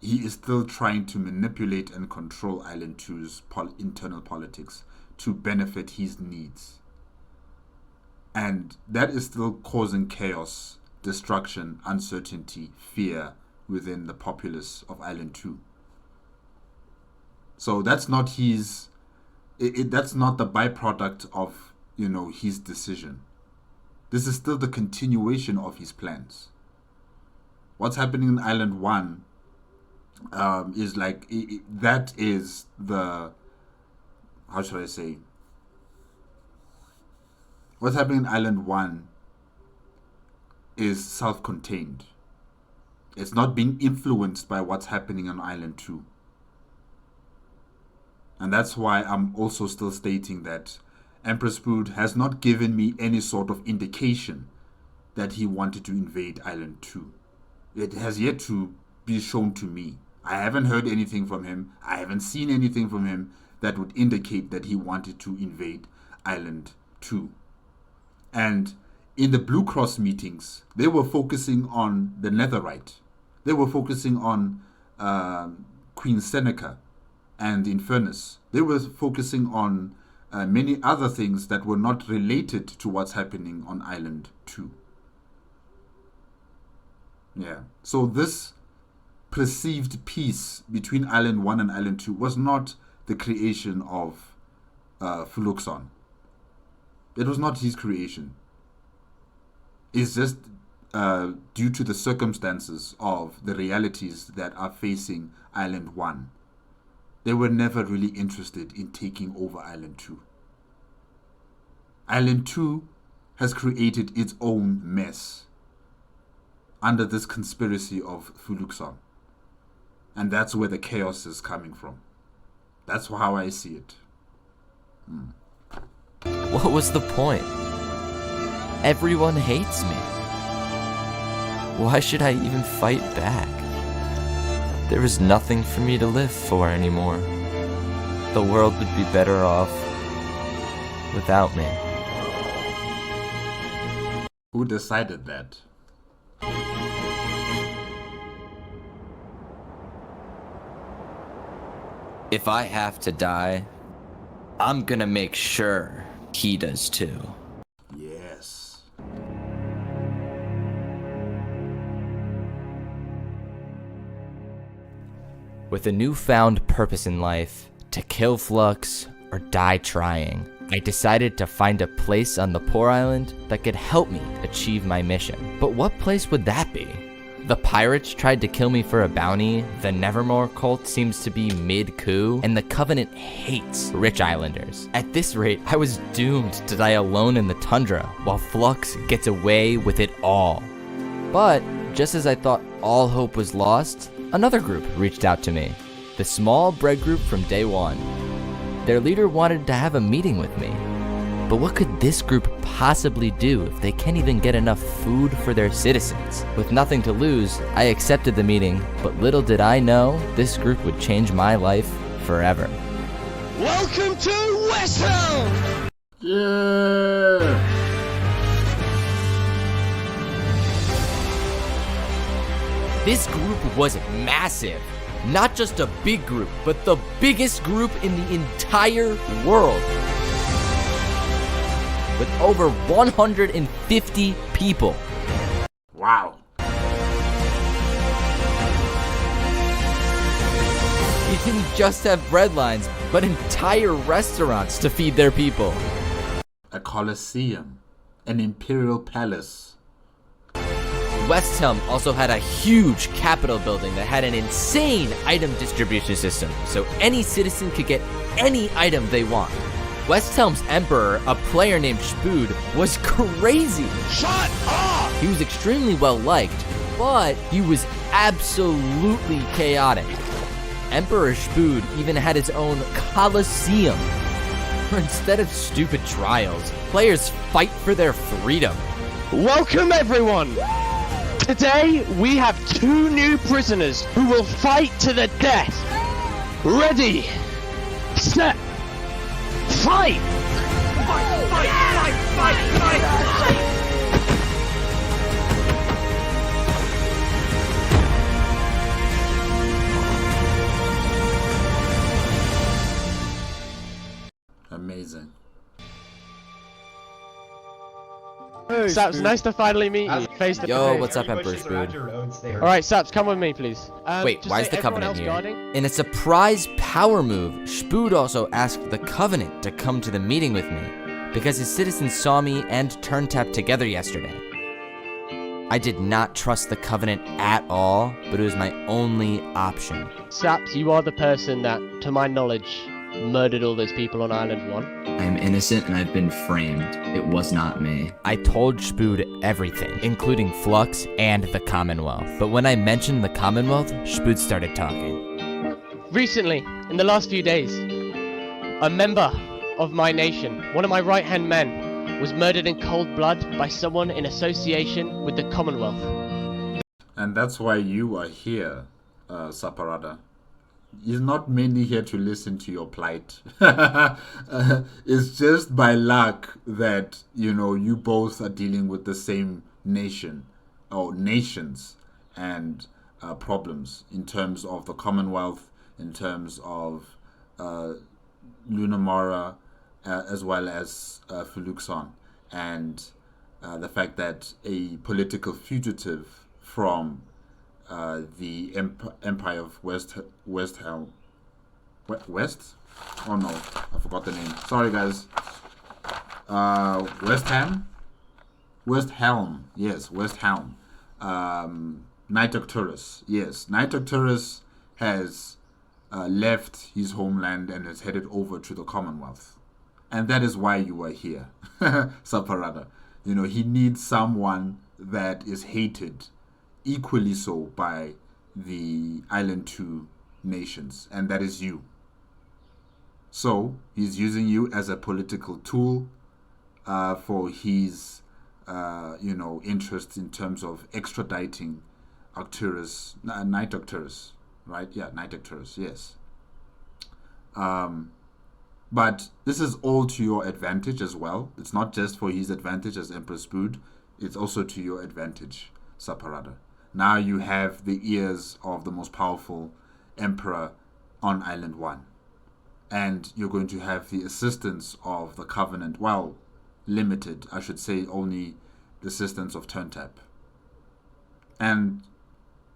S1: He is still trying to manipulate and control Island 2's internal politics to benefit his needs. And that is still causing chaos, destruction, uncertainty, fear within the populace of Island 2. So that's not his... that's not the byproduct of, his decision. This is still the continuation of his plans. What's happening in Island 1 is like... that is the... How should I say? What's happening in Island 1 is self-contained. It's not being influenced by what's happening on Island 2. And that's why I'm also still stating that Empress Brood has not given me any sort of indication that he wanted to invade Island 2. It has yet to be shown to me. I haven't heard anything from him. I haven't seen anything from him that would indicate that he wanted to invade Island 2. And in the Blue Cross meetings, they were focusing on the Netherite. They were focusing on Queen Seneca and Infernus. They were focusing on many other things that were not related to what's happening on Island 2. Yeah. So this perceived peace between Island 1 and Island 2 was not the creation of Fluixon. It was not his creation. It's just due to the circumstances of the realities that are facing Island 1. They were never really interested in taking over Island 2. Island 2 has created its own mess under this conspiracy of Fluixon. And that's where the chaos is coming from. That's how I see it.
S2: What was the point? Everyone hates me. Why should I even fight back? There was nothing for me to live for anymore. The world would be better off without me.
S1: Who decided that?
S2: If I have to die, I'm gonna make sure he does too.
S1: Yes.
S2: With a newfound purpose in life, to kill Flux or die trying, I decided to find a place on the Poor Island that could help me achieve my mission. But what place would that be? The pirates tried to kill me for a bounty, the Nevermore cult seems to be mid-coup, and the Covenant hates rich islanders. At this rate, I was doomed to die alone in the tundra, while Flux gets away with it all. But, just as I thought all hope was lost, another group reached out to me. The small bread group from day one. Their leader wanted to have a meeting with me, But what could this group possibly do if they can't even get enough food for their citizens? With nothing to lose, I accepted the meeting, but little did I know this group would change my life forever.
S23: Welcome to West Helm!
S1: Yeah!
S2: This group was massive. Not just a big group, but the biggest group in the entire world. With over 150 people.
S1: Wow.
S2: They didn't just have bread lines, but entire restaurants to feed their people.
S1: A coliseum. An imperial palace.
S2: West Helm also had a huge capitol building that had an insane item distribution system, so any citizen could get any item they want. West Helm's emperor, a player named Spood, was crazy.
S23: Shut up!
S2: He was extremely well liked, but he was absolutely chaotic. Emperor Spood even had his own coliseum, where instead of stupid trials, players fight for their freedom.
S23: Welcome everyone! Today we have 2 new prisoners who will fight to the death. Ready, set, fight! Fight, fight, fight, fight, fight!
S1: Amazing.
S23: Saps, nice to finally meet you. Face to
S2: Yo,
S23: face.
S2: what's up, Emperor Spood?
S23: Alright, Saps, come with me, please.
S2: Wait,
S23: just
S2: why is
S23: say
S2: the
S23: everyone
S2: Covenant
S23: else
S2: here?
S23: guarding.
S2: In a surprise power move, Spood also asked the Covenant to come to the meeting with me, because his citizens saw me and Turntap together yesterday. I did not trust the Covenant at all, but it was my only option.
S23: Saps, you are the person that, to my knowledge, murdered all those people on Island 1.
S9: I am innocent and I've been framed. It was not me.
S2: I told Spood everything, including Flux and the Commonwealth. But when I mentioned the Commonwealth, Spood started talking.
S23: Recently, in the last few days, a member of my nation, one of my right-hand men, was murdered in cold blood by someone in association with the Commonwealth.
S1: And that's why you are here, Saparata. He's not mainly here to listen to your plight. It's just by luck that, you know, you both are dealing with the same nation or nations and problems in terms of the Commonwealth, in terms of Lunamara, as well as Fluixon, and the fact that a political fugitive from the Empire of West Helm. West? Oh no, I forgot the name. Sorry guys. West Helm? West Helm. Yes, West Helm. Knight Arcturus. Yes, Knight Arcturus has left his homeland and has headed over to the Commonwealth. And that is why you are here, Saparata. You know, he needs someone that is hated equally so by the Island 2 nations, and that is you. So he's using you as a political tool for his interest in terms of extraditing Arcturus, Knight Arcturus, right? Yeah, Knight Arcturus, yes. But this is all to your advantage as well. It's not just for his advantage as Emperor Spood, it's also to your advantage, Saparata. Now you have the ears of the most powerful emperor on Island 1. And you're going to have the assistance of the Covenant. Well, limited, I should say, only the assistance of Turntap. And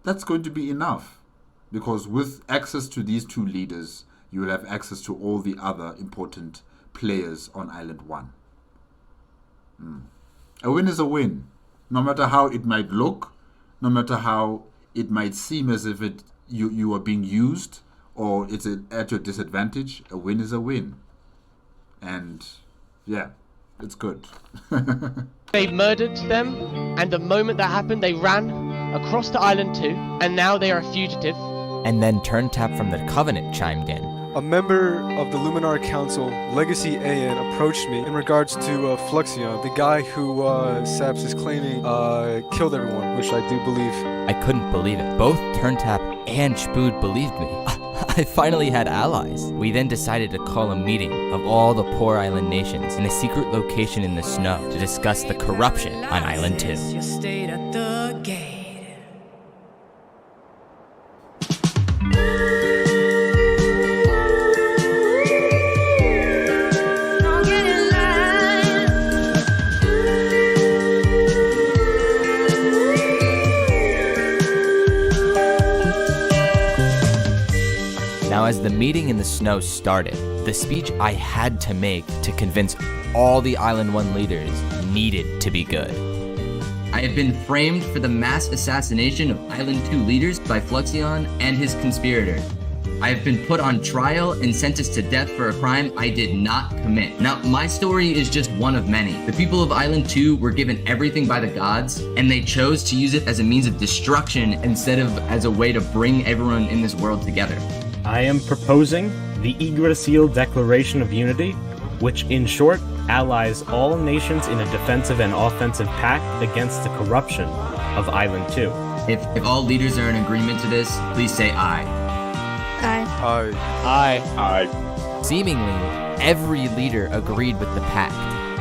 S1: that's going to be enough. Because with access to these 2 leaders, you will have access to all the other important players on Island 1. A win is a win. No matter how it might look, no matter how it might seem as if you are being used or it's at your disadvantage, a win is a win. And yeah, it's good.
S23: They murdered them, and the moment that happened, they ran across to Island 2, and now they are a fugitive.
S2: And then Turntap from the Covenant chimed in.
S21: A member of the Luminar Council, Legacy AN, approached me in regards to Fluixon, the guy who Saps is claiming killed everyone, which I do believe.
S2: I couldn't believe it. Both Turntap and Spood believed me. I finally had allies. We then decided to call a meeting of all the poor island nations in a secret location in the snow to discuss the corruption on Island 2.
S4: You stayed at the gate.
S2: Now, as the meeting in the snow started, the speech I had to make to convince all the Island 1 leaders needed to be good.
S9: I have been framed for the mass assassination of Island 2 leaders by Fluixon and his conspirator. I have been put on trial and sentenced to death for a crime I did not commit. Now, my story is just one of many. The people of Island 2 were given everything by the gods, and they chose to use it as a means of destruction instead of as a way to bring everyone in this world together.
S7: I am proposing the Yggdrasil Declaration of Unity, which in short allies all nations in a defensive and offensive pact against the corruption of Island 2.
S9: If all leaders are in agreement to this, please say aye.
S21: Aye.
S2: Aye. Seemingly, every leader agreed with the pact,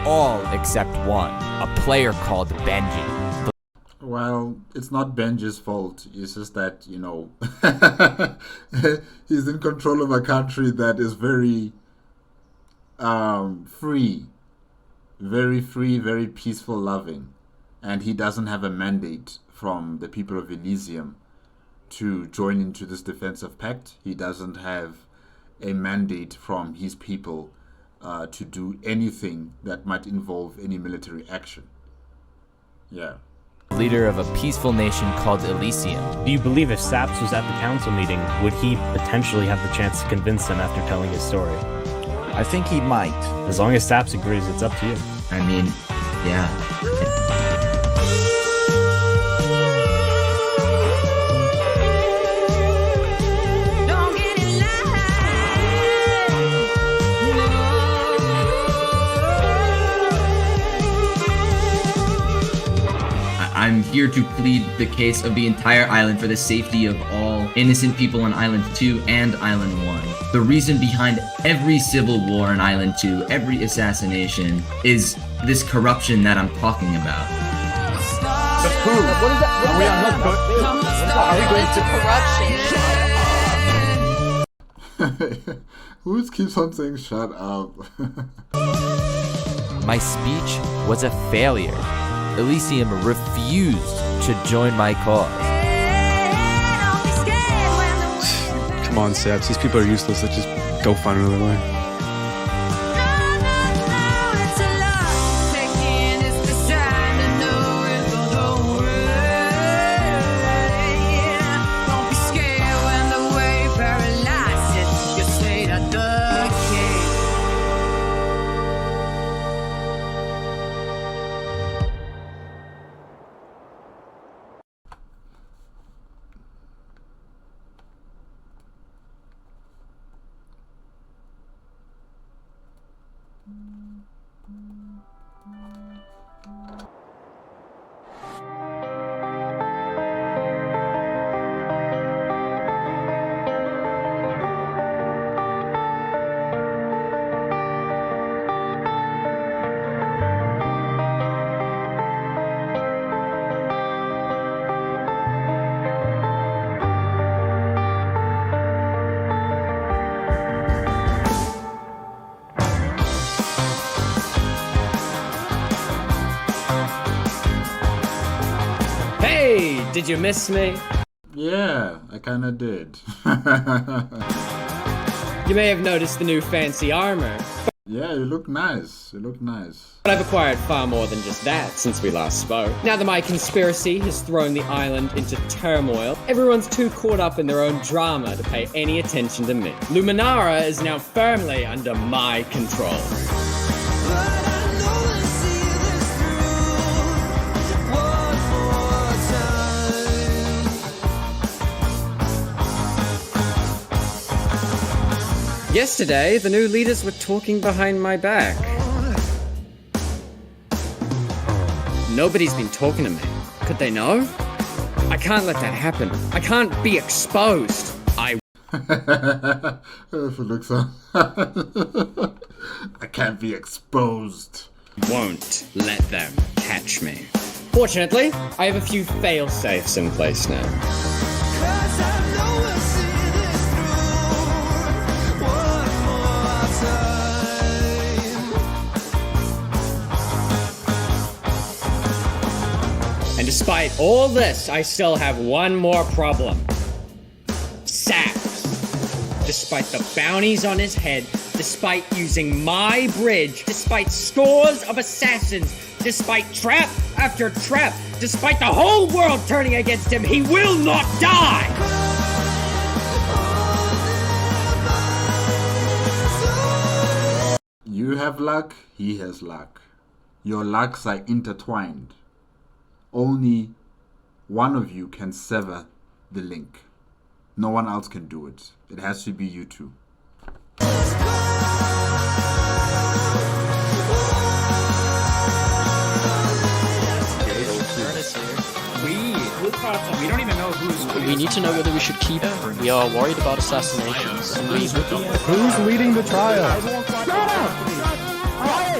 S2: all except one, a player called Benji.
S1: Well, it's not Benji's fault. It's just that, you know, he's in control of a country that is very free, very peaceful, loving. And he doesn't have a mandate from the people of Elysium to join into this defensive pact. He doesn't have a mandate from his people to do anything that might involve any military action. Yeah.
S2: Leader of a peaceful nation called Elysium.
S7: Do you believe if Saps was at the council meeting, would he potentially have the chance to convince them after telling his story?
S11: I think he might.
S7: As long as Saps agrees, it's up to you.
S9: I mean, yeah. I'm here to plead the case of the entire island for the safety of all innocent people on Island 2 and Island 1. The reason behind every civil war on Island 2, every assassination, is this corruption that I'm talking about.
S4: What is that? Are we on
S1: corruption? Who keeps on saying shut up?
S2: My speech was a failure. Elysium refused to join my cause.
S21: Come on, Saps. These people are useless. Let's just go find another way.
S22: Did you miss me?
S1: Yeah, I kinda did.
S22: You may have noticed the new fancy armor.
S1: Yeah, you look nice. You look nice.
S22: But I've acquired far more than just that since we last spoke. Now that my conspiracy has thrown the island into turmoil, everyone's too caught up in their own drama to pay any attention to me. Luminara is now firmly under my control. Yesterday, the new leaders were talking behind my back. Nobody's been talking to me. Could they know? I can't let that happen. I can't be exposed.
S1: Fluixon. I can't be exposed.
S22: Won't let them catch me. Fortunately, I have a few fail-safes in place now. And despite all this, I still have one more problem. Saps. Despite the bounties on his head, despite using my bridge, despite scores of assassins, despite trap after trap, despite the whole world turning against him, he will not die!
S1: You have luck, he has luck. Your lucks are intertwined. Only one of you can sever the link. No one else can do it. It has to be you two.
S12: We don't even know who's.
S23: We need to know whether we should keep him. We are worried about assassinations.
S13: Who's leading the trial?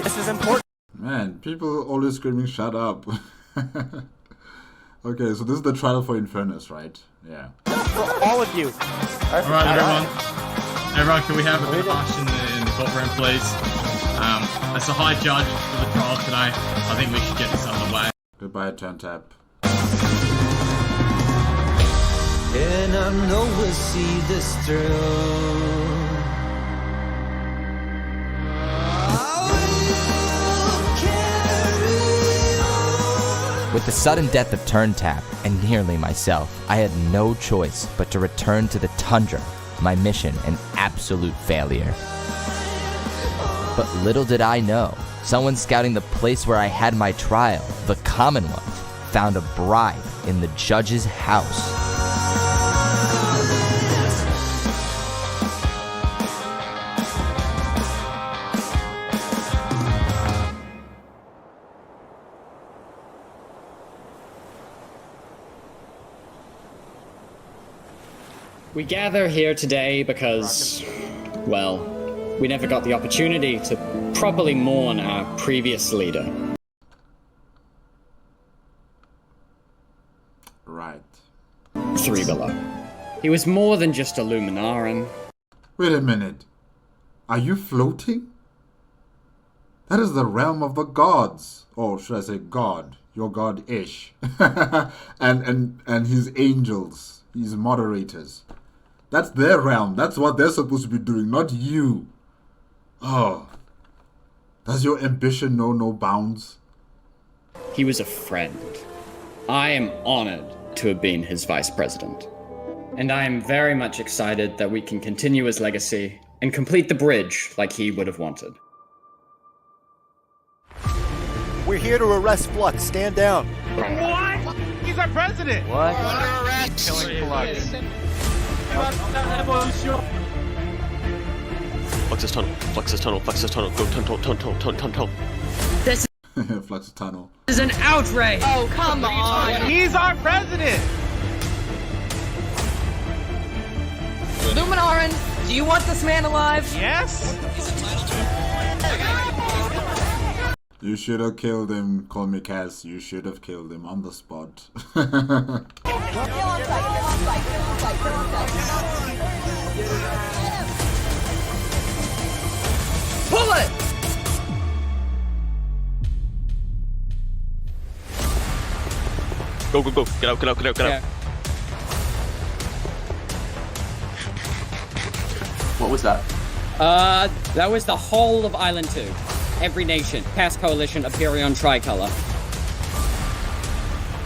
S24: This is important.
S1: Man, people always screaming, shut up. Okay, so this is the trial for Infernus, right? Yeah.
S24: For all of you.
S5: Alright, everyone. Everyone, can we have a bit of action in the courtroom, please? As the High Judge for the trial today, I think we should get this underway.
S1: Goodbye, turn tap.
S4: And I know we'll see this through.
S2: With the sudden death of Turntap, and nearly myself, I had no choice but to return to the tundra, my mission an absolute failure. But little did I know, someone scouting the place where I had my trial, the Commonwealth, found a bribe in the judge's house.
S22: We gather here today because, well, we never got the opportunity to properly mourn our previous leader.
S1: Right.
S22: 3 below. He was more than just a Luminaran.
S1: Wait a minute. Are you floating? That is the realm of the gods. Or should I say God? Your god Ish. and his angels. His moderators. That's their realm. That's what they're supposed to be doing, not you. Oh. Does your ambition know no bounds?
S22: He was a friend. I am honored to have been his vice president. And I am very much excited that we can continue his legacy and complete the bridge like he would have wanted.
S24: We're here to arrest Flux. Stand down.
S12: What? He's our president!
S24: What?
S12: Under arrest!
S24: Killing Flux.
S19: Fluxus tunnel, Fluxus tunnel, Fluxus tunnel, go tunnel.
S22: This
S1: Fluxus tunnel.
S22: is an outrage!
S23: Oh, come on!
S12: He's our president!
S23: Luminaran, do you want this man alive?
S12: Yes?
S1: You should have killed him, call me Cass. You should have killed him on the spot.
S23: Pull it!
S19: Go, go, go. Get out, get out, get out, get out. What was that?
S22: That was the whole of Island 2. Every nation, past coalition, Aperion tricolor.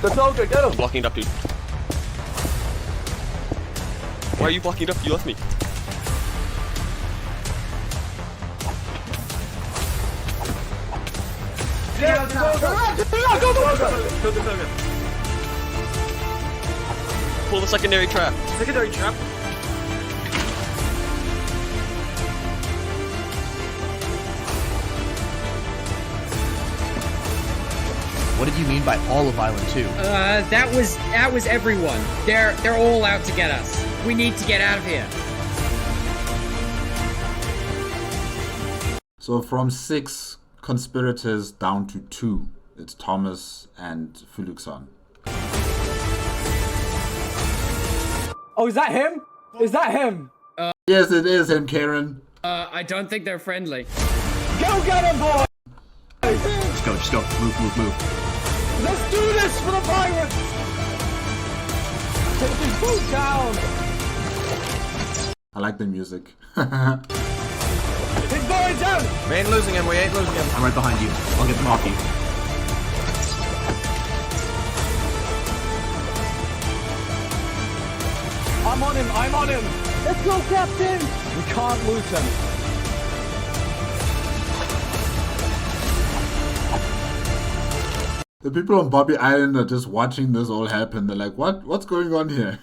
S19: The soldier, get him! Blocking it up, dude. Why are you blocking it up? You left me. Pull the secondary trap.
S24: Secondary trap.
S19: What did you mean by all of Island 2?
S22: That was everyone. They're all out to get us. We need to get out of here.
S1: So from 6 conspirators down to 2. It's Thomas and Fluixon.
S6: Oh, is that him? Is that him?
S1: Yes, it is him, Karen.
S22: I don't think they're friendly.
S6: Go get him, boy!
S19: Just go. Move.
S6: Let's do this for the pirates! Take his boat down!
S1: I like the music.
S6: He's going down!
S19: We ain't losing him. I'm right behind you. I'll get them off you.
S6: I'm on him! Let's go, Captain! We can't lose him.
S1: The people on Bobby Island are just watching this all happen. They're like, what's going on here?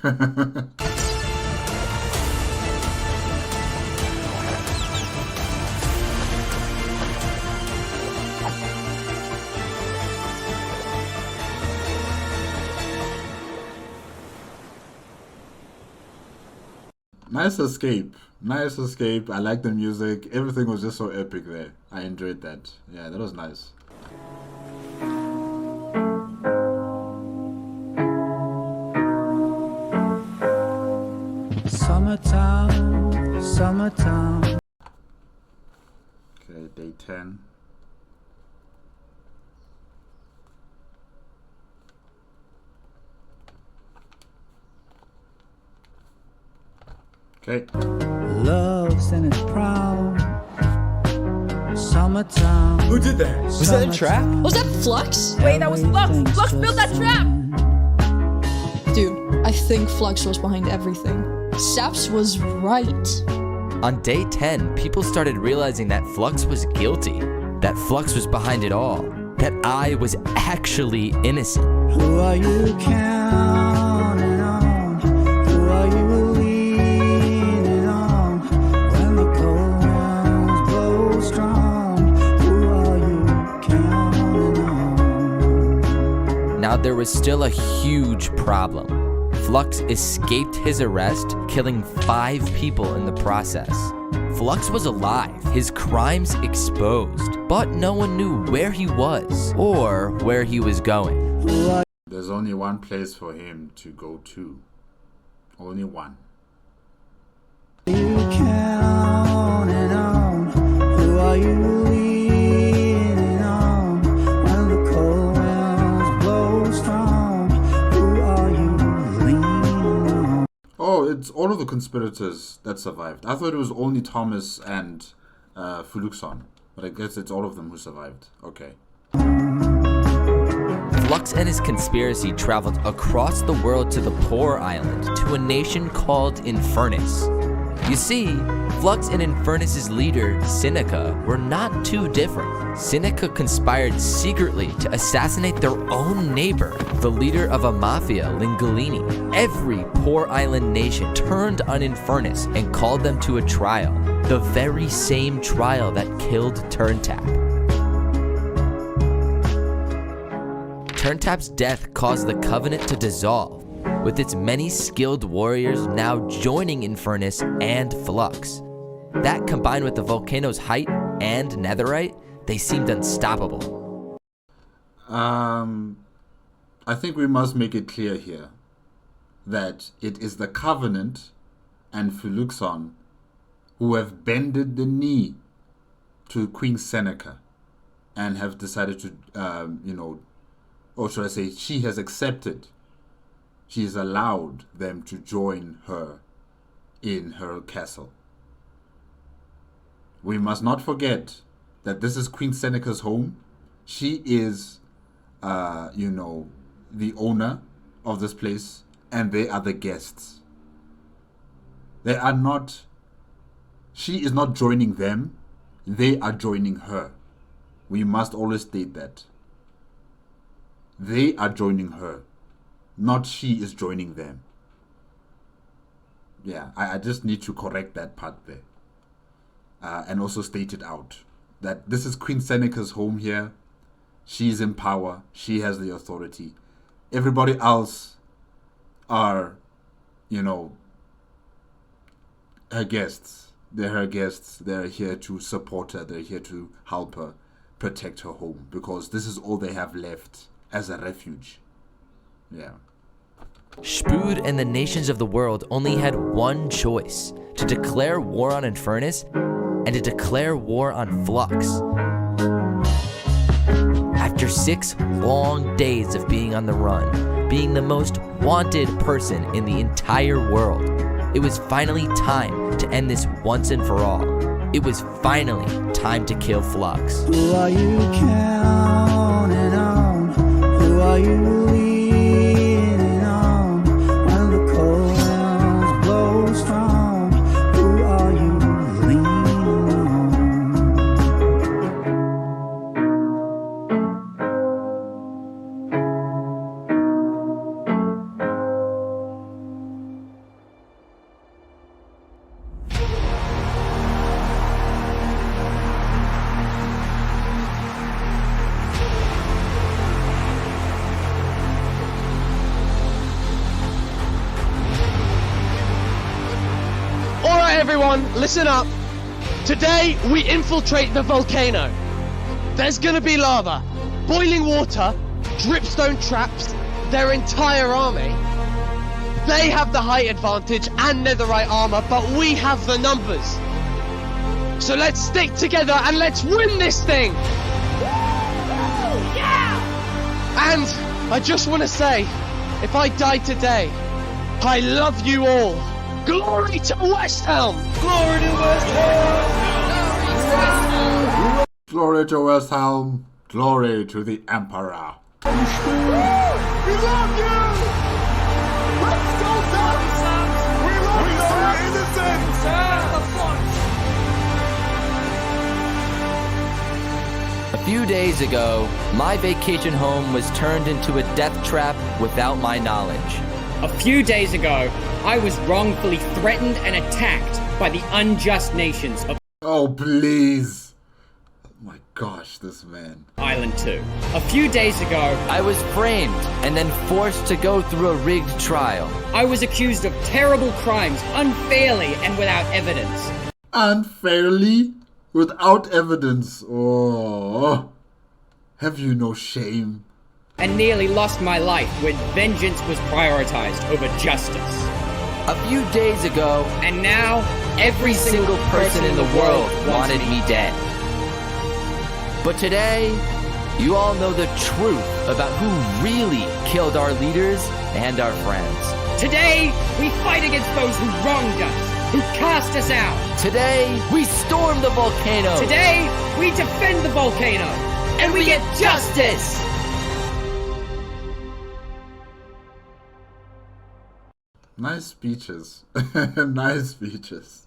S1: Nice escape. I like the music. Everything was just so epic there. I enjoyed that. Yeah, that was nice. Summertime. Okay, day 10. Okay.
S4: Love's in its proud. Summertime.
S6: Who did that?
S15: Was that a trap? Was that Flux? Wait, that was Flux! Flux built that trap! Dude, I think Flux was behind everything. Saps was right.
S2: On day 10, people started realizing that Flux was guilty, that Flux was behind it all, that I was actually innocent.
S4: Who are you counting on? Who are you leaning on? When the cold winds blow strong, who are you counting on?
S2: Now there was still a huge problem. Flux escaped his arrest, killing 5 people in the process. Flux was alive, his crimes exposed, but no one knew where he was or where he was going.
S1: There's only one place for him to go to. Only one.
S4: You counting on? Who are you leaning on? When the cold winds blow strong, who are you leaning on?
S1: Oh, it's all of the conspirators that survived. I thought it was only Thomas and Fluixon, but I guess it's all of them who survived. Okay.
S2: Flux and his conspiracy traveled across the world to the Poor Island, to a nation called Infernus. You see, Flux and Infernus' leader, Seneca, were not too different. Seneca conspired secretly to assassinate their own neighbor, the leader of a mafia, Lingolini. Every Poor Island nation turned on Infernus and called them to a trial, the very same trial that killed Turntap. Turntap's death caused the Covenant to dissolve, with its many skilled warriors now joining Infernus and Flux. That combined with the volcano's height and netherite, they seemed unstoppable.
S1: I think we must make it clear here that it is the Covenant and Fluixon who have bended the knee to Queen Seneca and have decided to, or should I say, she has accepted. She has allowed them to join her in her castle. We must not forget that this is Queen Seneca's home. She is, the owner of this place, and they are the guests. They are not, she is not joining them, they are joining her. We must always state that. They are joining her, not she is joining them. Yeah, I just need to correct that part there. And also state it out. That this is Queen Seneca's home here. She's in power. She has the authority. Everybody else are, you know, her guests. They're her guests. They're here to support her. They're here to help her protect her home, because this is all they have left as a refuge. Yeah.
S2: Spud and the nations of the world only had one choice: to declare war on Infernus and to declare war on Flux. After 6 long days of being on the run, being the most wanted person in the entire world, it was finally time to end this once and for all. It was finally time to kill Flux.
S4: Who are you counting on? Who are you leaning on? When the cold winds blow strong, who are you leaning on?
S23: Alright everyone, listen up. Today we infiltrate the volcano. There's gonna be lava, boiling water, dripstone traps, their entire army. They have the height advantage and netherite armor, but we have the numbers. So let's stick together and let's win this thing! Yeah! And I just want to say, if I die today, I love you all. Glory to West Helm! Glory to West Helm!
S1: Glory to West Helm. Glory to the Emperor.
S4: We love you! Let's go, Saps! We love you,
S2: A few days ago, my vacation home was turned into a death trap without my knowledge.
S22: A few days ago, I was wrongfully threatened and attacked by the unjust nations of
S1: Oh, please. Oh my gosh, this man.
S22: Island 2. A few days ago,
S2: I was framed and then forced to go through a rigged trial.
S22: I was accused of terrible crimes unfairly and without evidence.
S1: Unfairly? Without evidence? Oh. Have you no shame?
S22: And nearly lost my life when vengeance was prioritized over justice.
S2: A few days ago,
S22: and now
S2: every single person in the world wanted me dead. But today, you all know the truth about who really killed our leaders and our friends.
S22: Today, we fight against those who wronged us, who cast us out.
S2: Today, we storm the volcano.
S22: Today, we defend the volcano.
S2: And we get justice!
S1: Nice speeches. Nice speeches.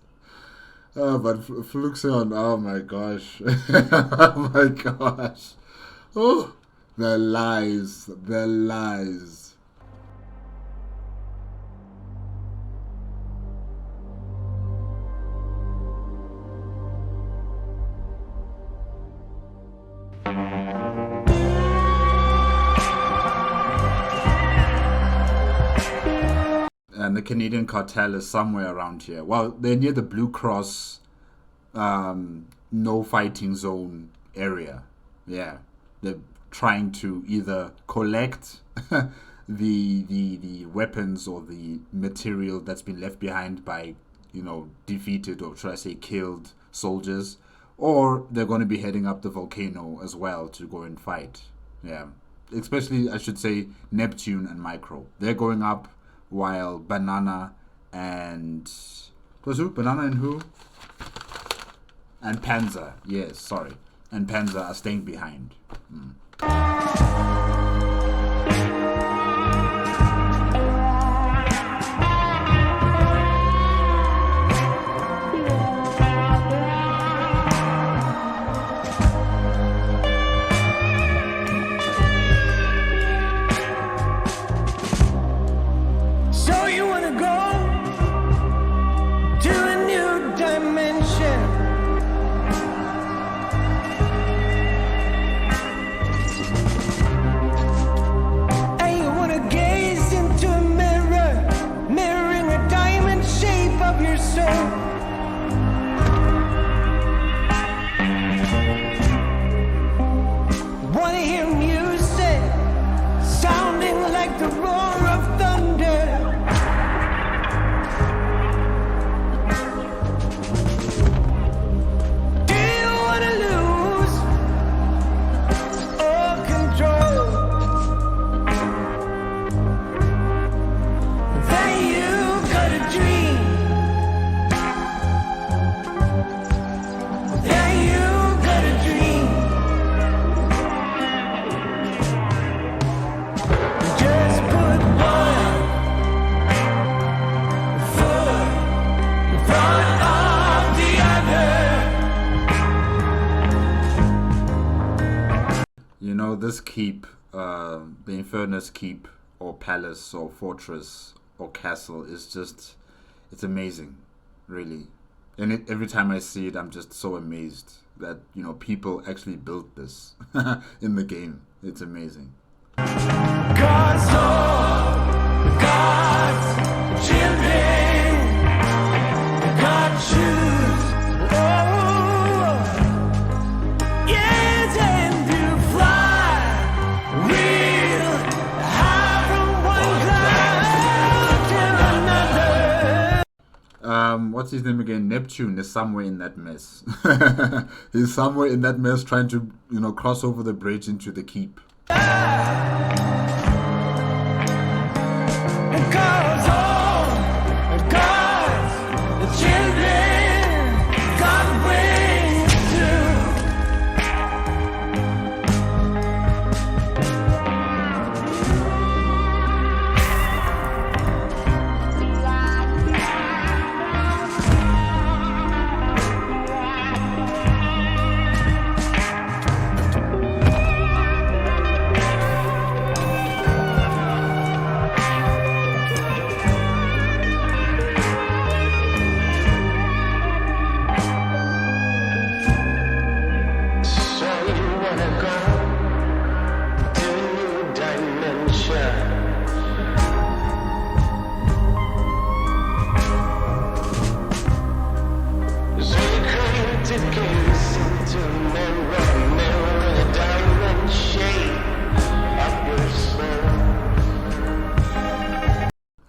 S1: But Fluixon, oh my gosh. Oh my gosh. Oh, the lies. The lies. And the Canadian cartel is somewhere around here. Well, they're near the Blue Cross no fighting zone area. Yeah. They're trying to either collect the weapons or the material that's been left behind by, you know, defeated, or should I say killed soldiers, or they're going to be heading up the volcano as well to go and fight. Yeah. Especially, I should say, Neptune and Micro. They're going up, while Banana and... Was who? Banana and who? And Panzer. Yes, sorry. And Panzer are staying behind.
S4: So you wanna go to a new dimension? Wanna hear music sounding like the roar of thunder. Do you wanna lose all control? Then you got a dream. Then you got a dream. Just put one foot in front of the other.
S1: You know, this keep, the Infernus keep, or palace, or fortress, or castle is just, it's amazing, really. And every time I see it, I'm just so amazed that, you know, people actually built this in the game. It's amazing.
S4: God's all, God's children, God choose. Oh, yes, and you fly real high from one cloud to another.
S1: What's his name again? Neptune is somewhere in that mess. He's somewhere in that mess trying to, you know, cross over the bridge into the keep.
S4: God's all, God's children, God brings to.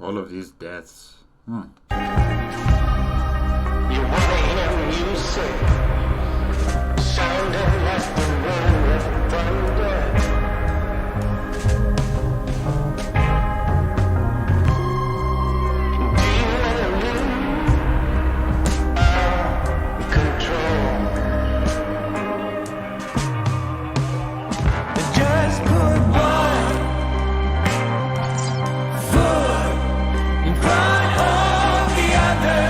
S1: All of these deaths. Huh.
S4: You wanna hear music sounding like the roar of thunder. Do you wanna lose all control? Just put one foot in front of the other.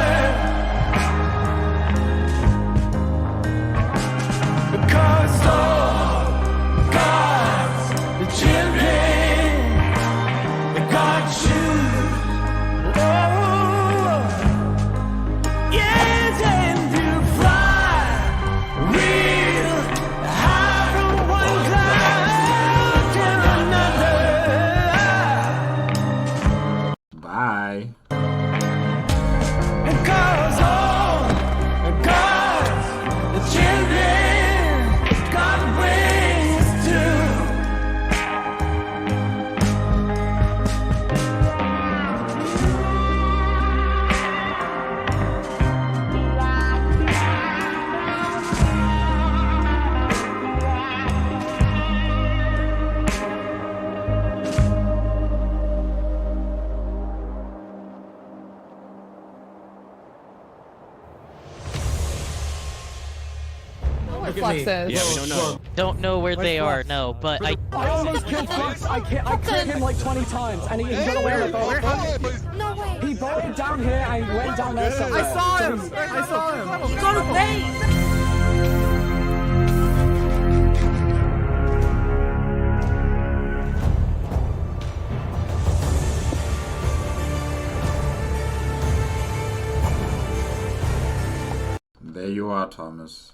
S4: Because all God's the children, God choose. Oh, yes, and you fly real high from one cloud to another.
S1: Bye.
S4: Because all God's the children, God brings to.
S15: Flux says.
S14: Yeah, we don't know. Don't know where they are, no, but I
S6: almost killed Flux. I killed him like 20 times, and he got away with it.
S15: No way.
S6: He bolted down here and went down there somewhere.
S15: I saw him. I saw him. He got away.
S1: There you are, Thomas.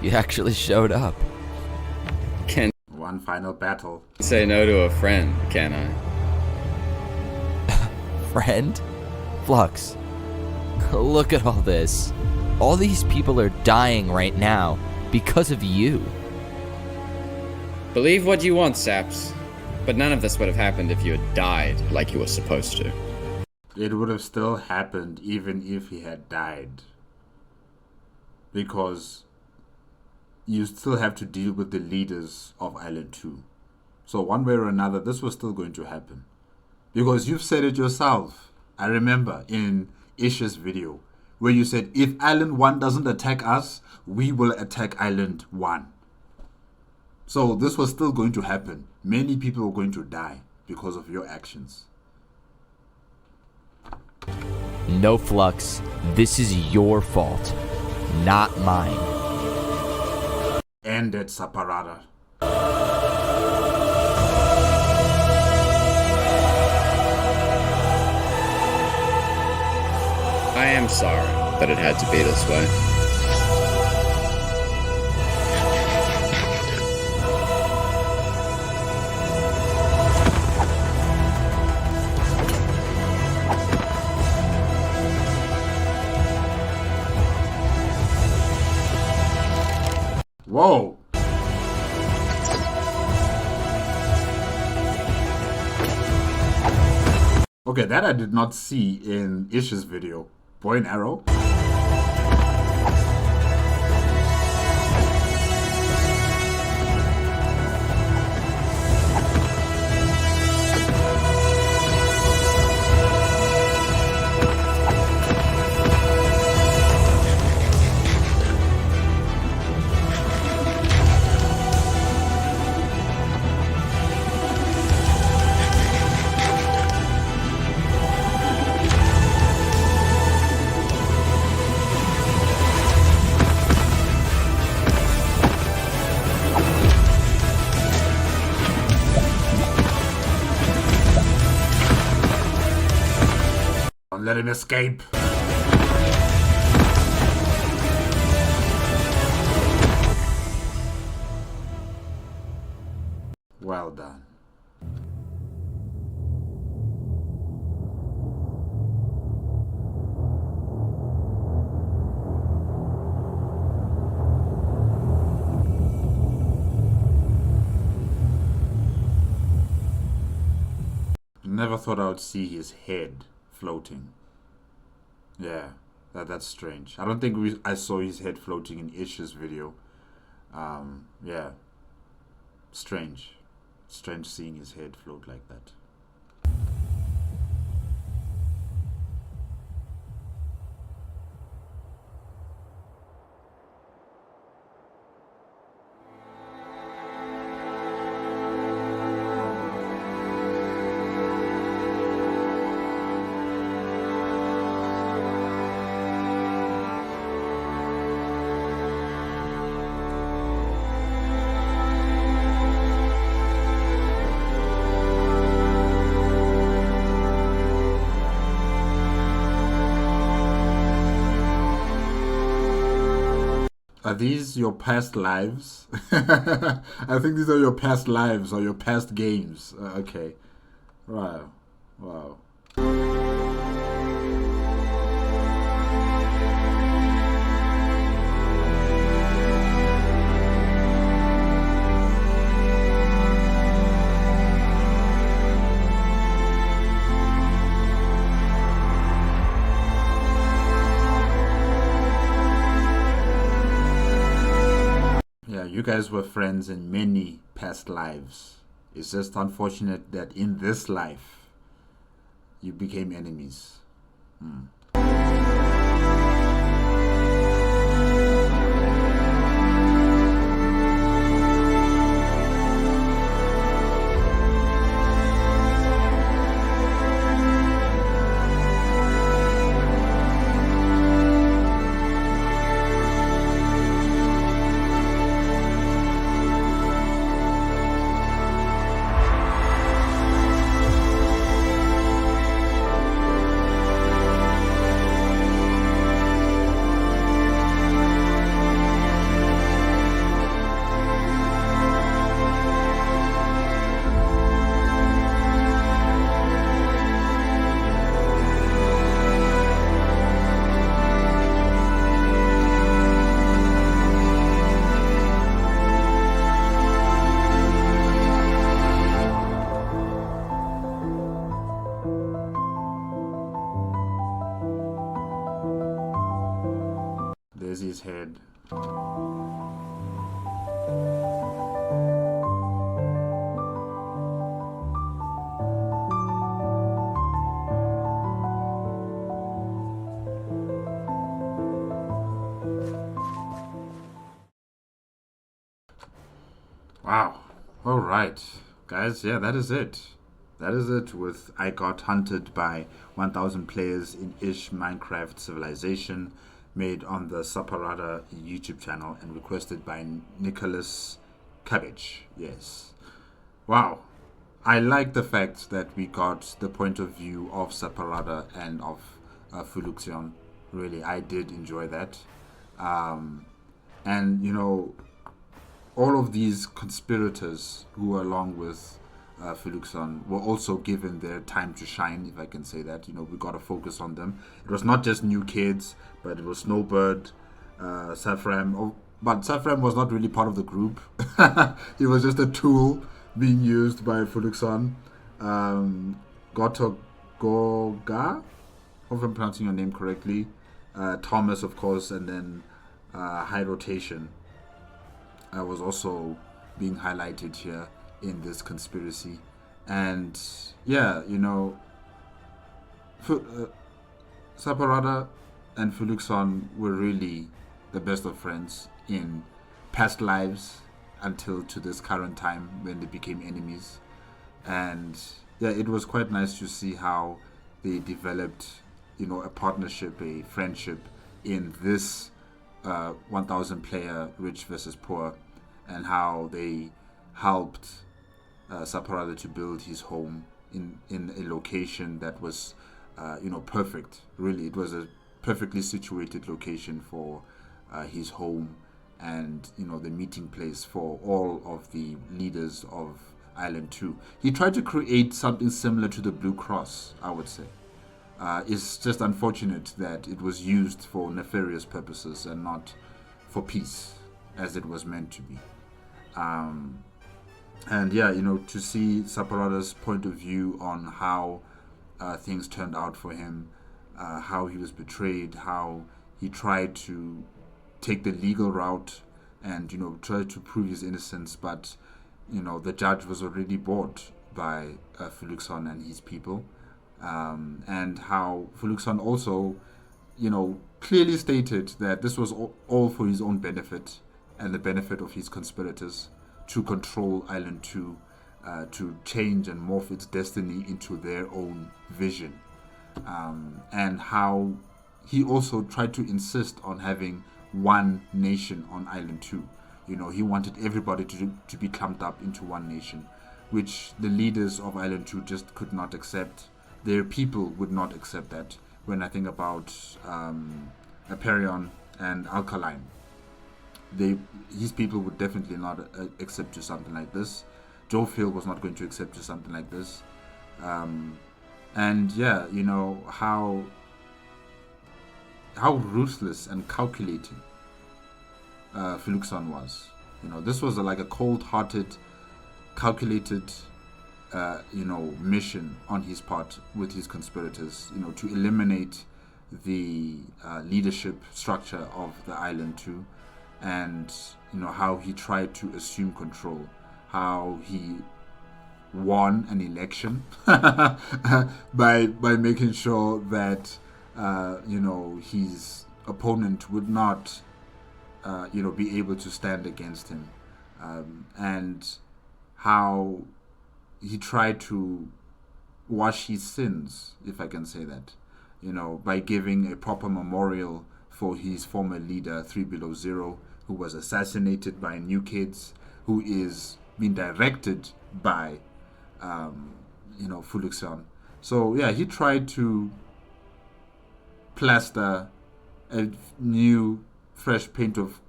S2: You actually showed up.
S3: Can
S1: One final battle.
S3: say no to a friend, can I?
S2: Friend? Flux. Look at all this. All these people are dying right now because of you.
S3: Believe what you want, Saps. But none of this would have happened if you had died like you were supposed to.
S1: It would have still happened even if he had died. Because you still have to deal with the leaders of Island 2. So one way or another, this was still going to happen. Because you've said it yourself. I remember in Ish's video, where you said, if Island 1 doesn't attack us, we will attack Island 1. So this was still going to happen. Many people were going to die because of your actions.
S2: No, Flux. This is your fault, not mine.
S1: End it, Saparata.
S3: I am sorry that it had to be this way.
S1: Whoa! Okay, that I did not see in Ish's video. Boy and arrow. Don't let him escape. Well done. Never thought I would see his head floating. Yeah, that's strange. I don't think I saw his head floating in Ish's video. Yeah, strange seeing his head float like that. Are these your past lives? I think these are your past lives or your past games. Okay. Wow. Wow. You guys were friends in many past lives. It's just unfortunate that in this life, you became enemies. There's his head. Wow. All right, guys. Yeah, that is it. That is it with I Got Hunted by 1000 Players in Ish Minecraft Civilization, made on the Saparata YouTube channel and requested by Nicholas Cabbage. Yes. Wow. I like the fact that we got the point of view of Saparata and of Fluixon. Really, I did enjoy that. And, you know, all of these conspirators who were along with Fluixon were also given their time to shine, if I can say that. You know, we got to focus on them. It was not just new kids, but it was Snowbird, Saffram. But Saffram was not really part of the group. He was just a tool being used by Fluixon. Gotogoga, hope I'm pronouncing your name correctly. Thomas, of course, and then High Rotation was also being highlighted here in this conspiracy. And yeah, you know, Saparata and Fluixon were really the best of friends in past lives until to this current time when they became enemies. And yeah, it was quite nice to see how they developed, you know, a partnership, a friendship in this 1000 player rich versus poor, and how they helped Saparata to build his home in a location that was you know, perfect. Really, it was a perfectly situated location for his home, and you know, the meeting place for all of the leaders of Island 2. He tried to create something similar to the Blue Cross, I would say. It's just unfortunate that it was used for nefarious purposes and not for peace, as it was meant to be. And yeah, you know, to see Saparata's point of view on how things turned out for him, how he was betrayed, how he tried to take the legal route and, you know, try to prove his innocence, but, you know, the judge was already bought by Fluixon and his people. And how Fluixon also, you know, clearly stated that this was all for his own benefit and the benefit of his conspirators to control Island 2, to change and morph its destiny into their own vision. And how he also tried to insist on having one nation on Island 2. You know, he wanted everybody to be clumped up into one nation, which the leaders of Island 2 just could not accept. Their people would not accept that. When I think about Aperion and Alkaline, his people would definitely not accept to something like this. Jophil was not going to accept to something like this. And yeah, you know, how ruthless and calculating Fluixon was. You know, this was like a cold-hearted, calculated, you know, mission on his part with his conspirators, you know, to eliminate the leadership structure of the Island 2, and, you know, how he tried to assume control, how he won an election by making sure that you know, his opponent would not you know, be able to stand against him, and how he tried to wash his sins, if I can say that, you know, by giving a proper memorial for his former leader 3 Below Zero, who was assassinated by New Kids, who is being directed by you know, Fluixon. So yeah, he tried to plaster a new fresh paint of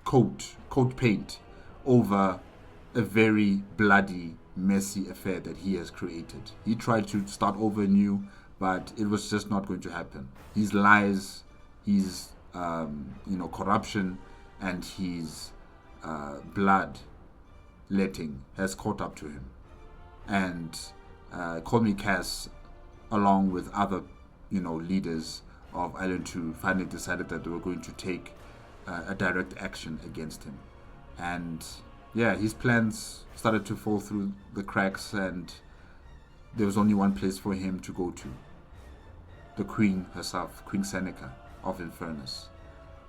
S1: coat paint over a very bloody, messy affair that he has created. He tried to start over new, but it was just not going to happen. His lies, his you know, corruption, and his blood letting has caught up to him. And Call Me Cass, along with other, you know, leaders of Island 2, finally decided that they were going to take a direct action against him. And yeah, his plans started to fall through the cracks, and there was only one place for him to go to. The queen herself, Queen Seneca of Infernus.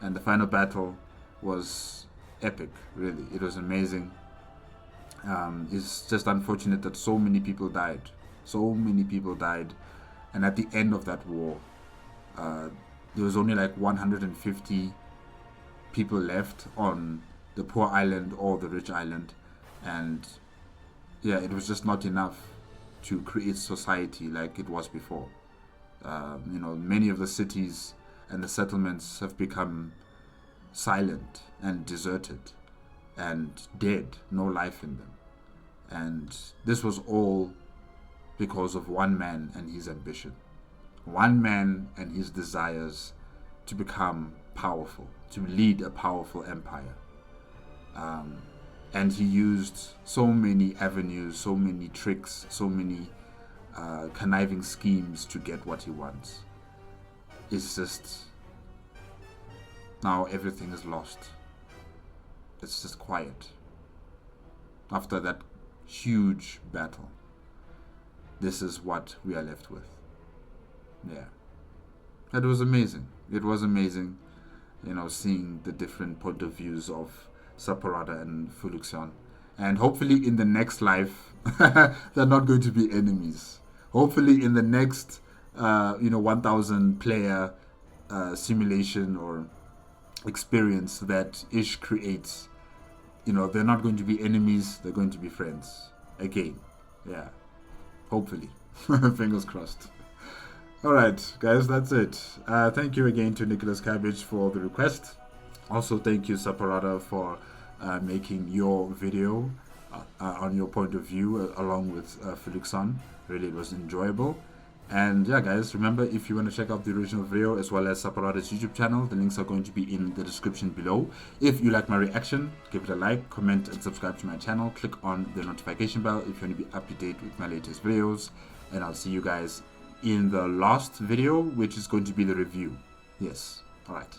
S1: And the final battle was epic, really. It was amazing. It's just unfortunate that so many people died. So many people died. And at the end of that war, there was only like 150 people left on the poor island or the rich island. And yeah, it was just not enough to create society like it was before. Many of the cities and the settlements have become silent and deserted and dead, no life in them. And this was all because of one man and his ambition. One man and his desires to become powerful, to lead a powerful empire. And he used so many avenues, so many tricks, so many conniving schemes to get what he wants. It's just, now everything is lost. It's just quiet. After that huge battle, this is what we are left with. Yeah. It was amazing. It was amazing, seeing the different point of views of Saparata and Fluixon. And hopefully in the next life, they're not going to be enemies. Hopefully in the next, 1,000 player simulation or experience that Ish creates, they're not going to be enemies, they're going to be friends. Again. Yeah. Hopefully. Fingers crossed. Alright, guys, that's it. Thank you again to Nicholas Cabbage for the request. Also, thank you, Saparata, for making your video on your point of view along with Fluixon. Really, it was enjoyable. And yeah, guys, remember, if you want to check out the original video as well as Saparata's YouTube channel, the links are going to be in the description below. If you like my reaction, give it a like, comment, and subscribe to my channel. Click on the notification bell if you want to be up to date with my latest videos. And I'll see you guys in the last video, which is going to be the review. Yes, alright.